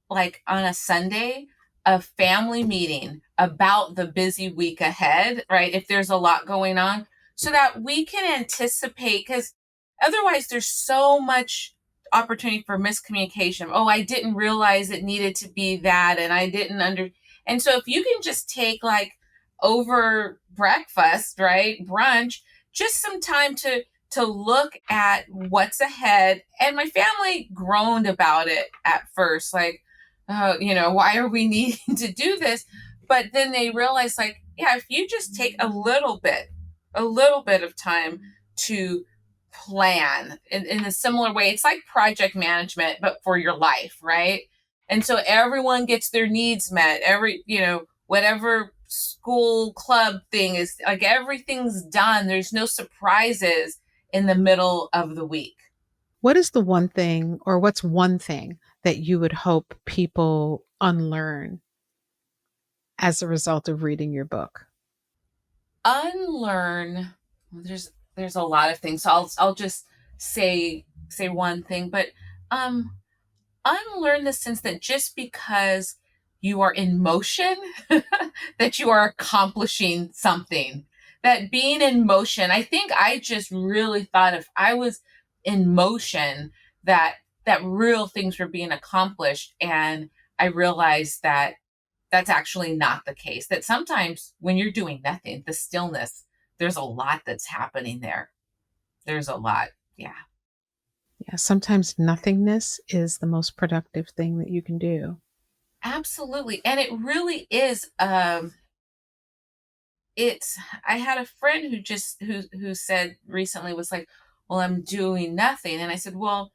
like, on a Sunday, a family meeting about the busy week ahead, right? If there's a lot going on, so that we can anticipate, because otherwise there's so much opportunity for miscommunication. Oh, I didn't realize it needed to be that, and I didn't under. And so if you can just take, like, over breakfast, right, brunch, just some time to look at what's ahead. And my family groaned about it at first, like, why are we needing to do this? But then they realize, like, yeah, if you just take a little bit of time to plan in a similar way, it's like project management, but for your life, right? And so everyone gets their needs met. Whatever school club thing is, like, everything's done. There's no surprises in the middle of the week. What is the one thing, or what's one thing that you would hope people unlearn as a result of reading your book? Unlearn. There's a lot of things. So I'll just say one thing, but um unlearn the sense that just because you are in motion, that you are accomplishing something. That being in motion, I think I just really thought if I was in motion, that real things were being accomplished. And I realized that that's actually not the case. That sometimes when you're doing nothing, the stillness, there's a lot that's happening there. There's a lot. Yeah. Yeah, sometimes nothingness is the most productive thing that you can do. Absolutely. And it really is, it's I had a friend who said recently, was like, "Well, I'm doing nothing." And I said, "Well,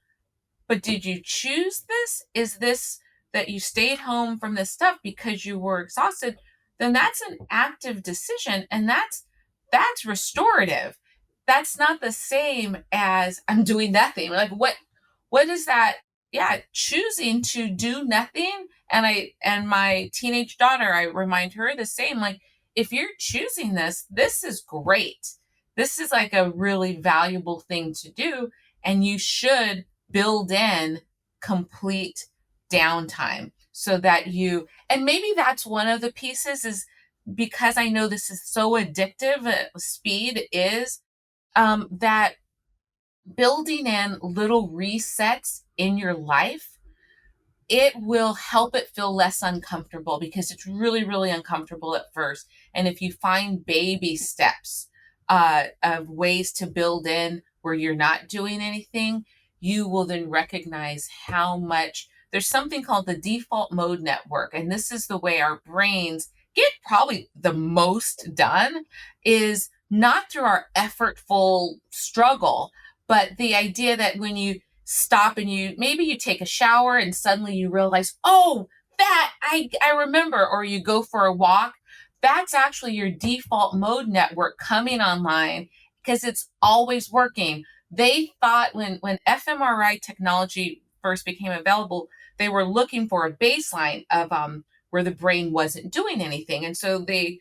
but did you choose this? Is this that you stayed home from this stuff because you were exhausted? Then that's an active decision, and that's restorative. That's not the same as I'm doing nothing. Like, what is that? Yeah, choosing to do nothing. And my teenage daughter, I remind her the same. Like, if you're choosing this is great. This is like a really valuable thing to do, and you should build in complete downtime so that and maybe that's one of the pieces, is because I know this is so addictive, speed is, that building in little resets in your life, it will help it feel less uncomfortable, because it's really, really uncomfortable at first. And if you find baby steps of ways to build in where you're not doing anything, you will then recognize how much there's something called the default mode network. And this is the way our brains get probably the most done, is not through our effortful struggle, but the idea that when you stop and you take a shower and suddenly you realize, oh, that I remember, or you go for a walk, that's actually your default mode network coming online, because it's always working. They thought when fMRI technology first became available, they were looking for a baseline of where the brain wasn't doing anything. And so they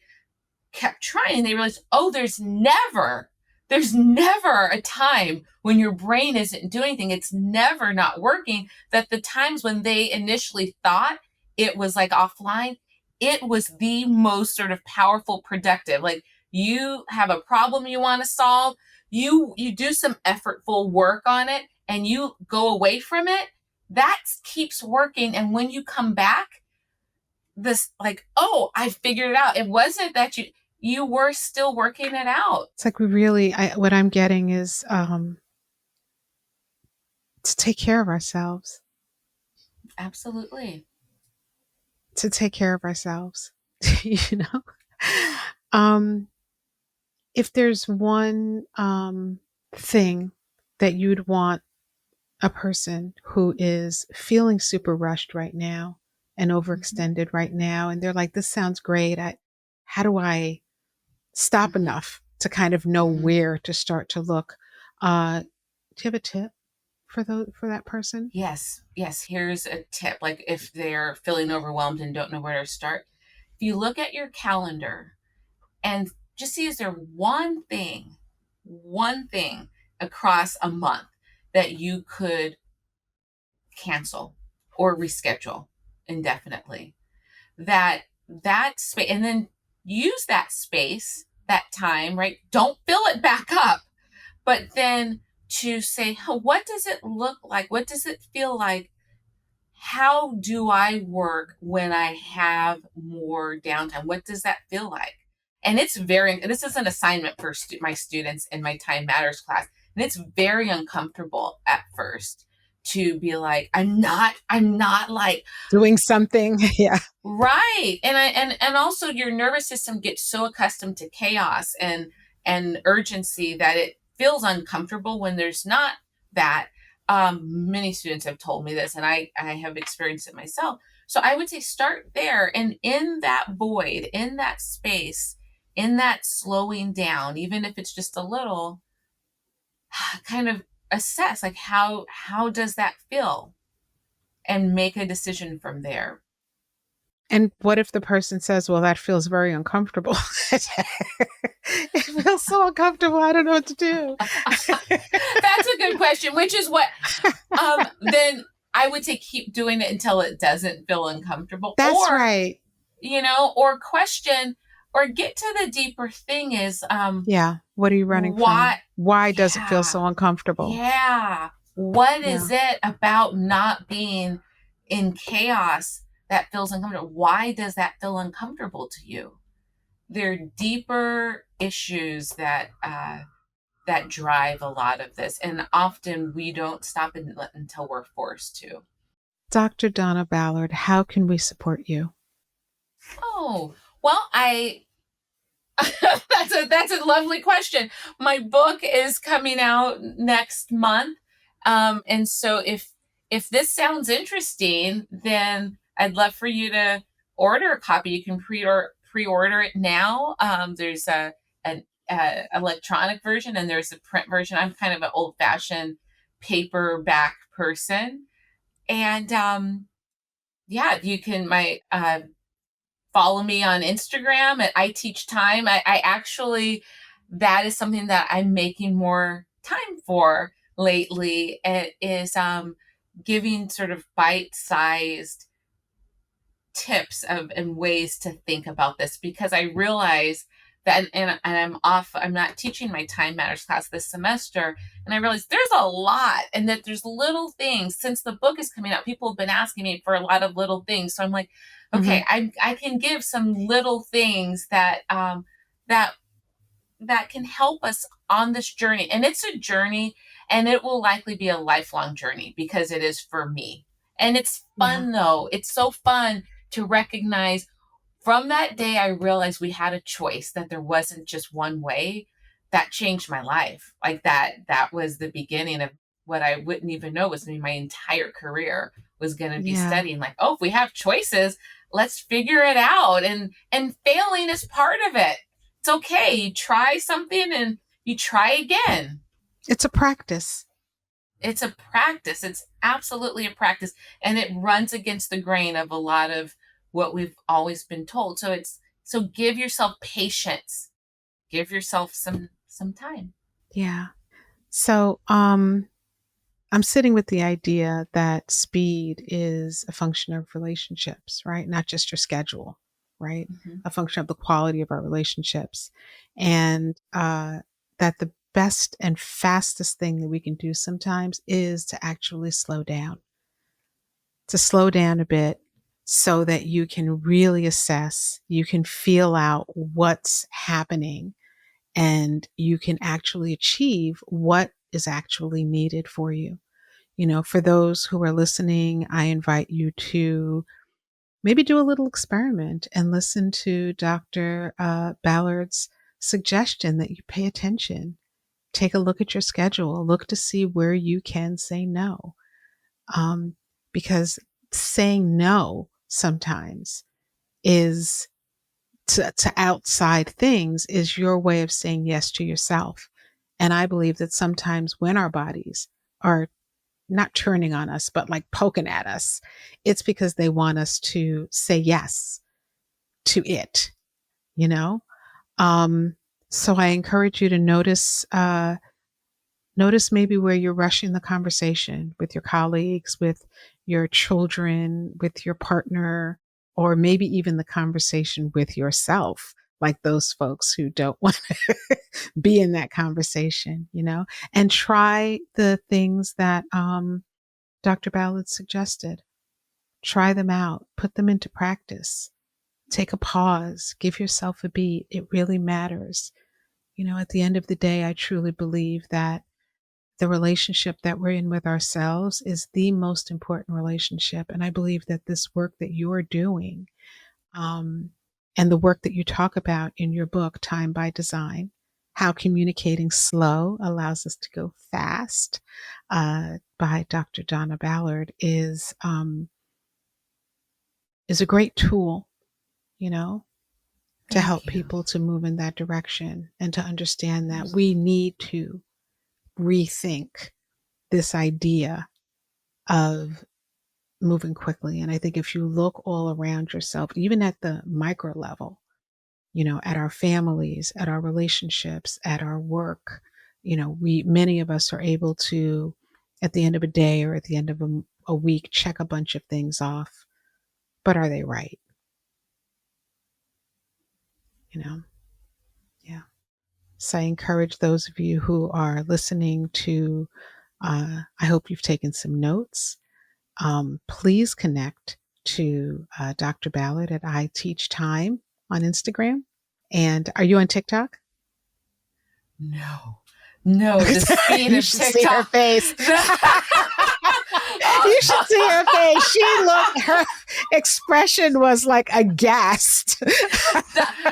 kept trying. They realized, oh, there's never a time when your brain isn't doing anything. It's never not working. That the times when they initially thought it was like offline, it was the most sort of powerful productive. Like, you have a problem you want to solve, you do some effortful work on it, and you go away from it. That keeps working. And when you come back, this, like, oh, I figured it out. It wasn't that you were still working it out. It's like we really, what I'm getting is to take care of ourselves, Absolutely. to take care of ourselves, you know? Um, if there's one thing that you'd want a person who is feeling super rushed right now and Mhm. overextended right now, and they're like, this sounds great. How do I stop Mhm. enough to kind of know Mhm. where to start to look? Do you have a tip for that person? Yes. Here's a tip. Like, if they're feeling overwhelmed and don't know where to start, if you look at your calendar and just see, is there one thing across a month that you could cancel or reschedule indefinitely? That space, and then use that space, that time, right? Don't fill it back up, but then to say, "Huh, what does it look like? What does it feel like? How do I work when I have more downtime? What does that feel like?" And this is an assignment for my students in my Time Matters class. And it's very uncomfortable at first to be like, I'm not like, Doing something. Yeah. right. And also your nervous system gets so accustomed to chaos and urgency that it feels uncomfortable when there's not that. Many students have told me this, and I have experienced it myself. So I would say start there, and in that void, in that space, in that slowing down, even if it's just a little, kind of assess, like, how does that feel, and make a decision from there. And what if the person says, well, that feels very uncomfortable? It feels so uncomfortable. I don't know what to do. That's a good question, which is what, then I would say keep doing it until it doesn't feel uncomfortable, That's or, right. or question, or get to the deeper thing is, Yeah. What are you running what, from? Why does it feel yeah, so uncomfortable? yeah. What Yeah. is it about not being in chaos that feels uncomfortable? Why does that feel uncomfortable to you? There are deeper issues that drive a lot of this. And often we don't stop until we're forced to. Dr. Dawna Ballard, how can we support you? Oh, well, I that's a lovely question. My book is coming out next month. And so if this sounds interesting, then I'd love for you to order a copy. You can pre-order it now. There's an electronic version, and there's a print version. I'm kind of an old-fashioned paperback person. And yeah, you can my follow me on Instagram at I Teach Time. I actually, that is something that I'm making more time for lately. It is giving sort of bite-sized tips of and ways to think about this, because I realize that, and I'm not teaching my time matters class this semester. And I realized there's a lot, and that there's little things. Since the book is coming out, people have been asking me for a lot of little things. So I'm like, okay, Mhm. I can give some little things that, that that can help us on this journey. And it's a journey, and it will likely be a lifelong journey because it is for me. And it's Yeah. fun though. It's so fun to recognize from that day I realized we had a choice, that there wasn't just one way. That changed my life. Like that was the beginning of what I wouldn't even know was my entire career was going to be Yeah. studying. Like, oh, if we have choices, let's figure it out. And failing is part of it. It's okay. You try something and you try again. It's a practice. It's a practice. It's absolutely a practice. And it runs against the grain of a lot of what we've always been told. So give yourself patience. Give yourself some time. Yeah. So, I'm sitting with the idea that speed is a function of relationships, right? Not just your schedule, right? Mm-hmm. A function of the quality of our relationships. And that the best and fastest thing that we can do sometimes is to actually slow down, to slow down a bit so that you can really assess, you can feel out what's happening, and you can actually achieve what is actually needed for you. You know, for those who are listening, I invite you to maybe do a little experiment and listen to Dr. Ballard's suggestion that you pay attention. Take a look at your schedule, look to see where you can say no. Um, because saying no sometimes is to outside things is your way of saying yes to yourself. And I believe that sometimes when our bodies are not turning on us, but like poking at us, it's because they want us to say yes to it, you know? Um, so I encourage you to notice maybe where you're rushing the conversation with your colleagues, with your children, with your partner, or maybe even the conversation with yourself, like those folks who don't want to be in that conversation, you know? And try the things that Dr. Ballard suggested. Try them out, put them into practice. Take a pause, give yourself a beat. It really matters. You know, at the end of the day, I truly believe that the relationship that we're in with ourselves is the most important relationship. And I believe that this work that you're doing, um, and the work that you talk about in your book, Time by Design, how communicating slow allows us to go fast, by Dr. Dawna Ballard, is a great tool, you know, to Thank help you. people to move in that direction and to understand that we need to rethink this idea of moving quickly. And I think if you look all around yourself, even at the micro level, you know, at our families, at our relationships, at our work, you know, many of us are able to, at the end of a day or at the end of a week, check a bunch of things off. But are they right? You know? Yeah. So I encourage those of you who are listening to, I hope you've taken some notes. Please connect to Dr. Ballard at I Teach Time on Instagram. And are you on TikTok? No. No, the speed You of should see her TikTok. face. You should see her face. She looked, her expression was like aghast.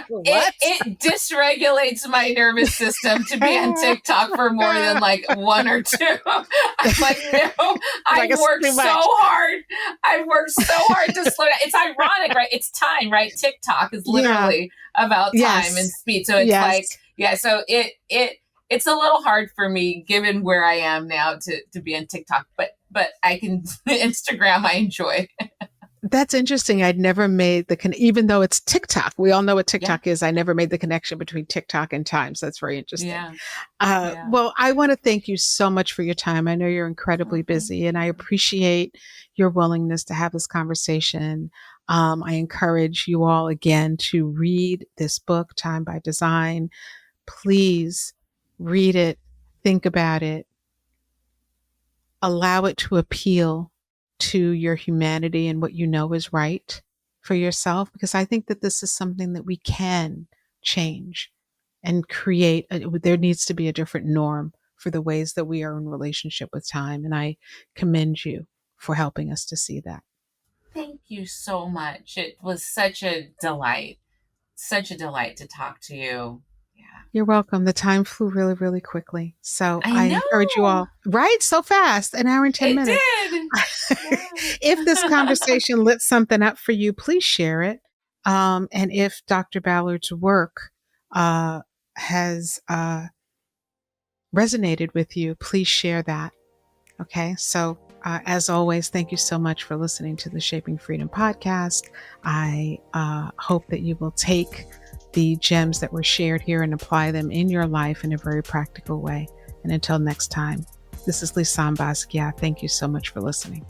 What? It dysregulates my nervous system to be on TikTok for more than like one or two. I'm like, no, Like I've it's worked too so much. hard. I've worked so hard to slow down. It's ironic, right? It's time, right? TikTok is Yeah. literally about time and Yes. speed. So it's like, Yes. yeah, so it's a little hard for me given where I am now to be on TikTok, but I can Instagram I enjoy. That's interesting. I'd never made even though it's TikTok. We all know what Yeah. TikTok is. I never made the connection between TikTok and times. That's very interesting. Yeah. Yeah. Well, I want to thank you so much for your time. I know you're incredibly Oh, thank busy, and I you. appreciate your willingness to have this conversation. I encourage you all again to read this book, Time by Design. Please read it, think about it, allow it to appeal to your humanity and what you know is right for yourself, because I think that this is something that we can change and create. There needs to be a different norm for the ways that we are in relationship with time. And I commend you for helping us to see that. Thank you so much. It was such a delight. Such a delight to talk to you. Yeah. You're welcome. The time flew really, really quickly. So I I encourage you know. all, right? So fast, an hour and 10 It minutes. did. If this Yeah. conversation lit something up for you, please share it. And if Dr. Ballard's work uh, has resonated with you, please share that. Okay. So, as always, thank you so much for listening to the Shaping Freedom podcast. I hope that you will take the gems that were shared here and apply them in your life in a very practical way. And until next time, this is Lisane Basquiat. Thank you so much for listening.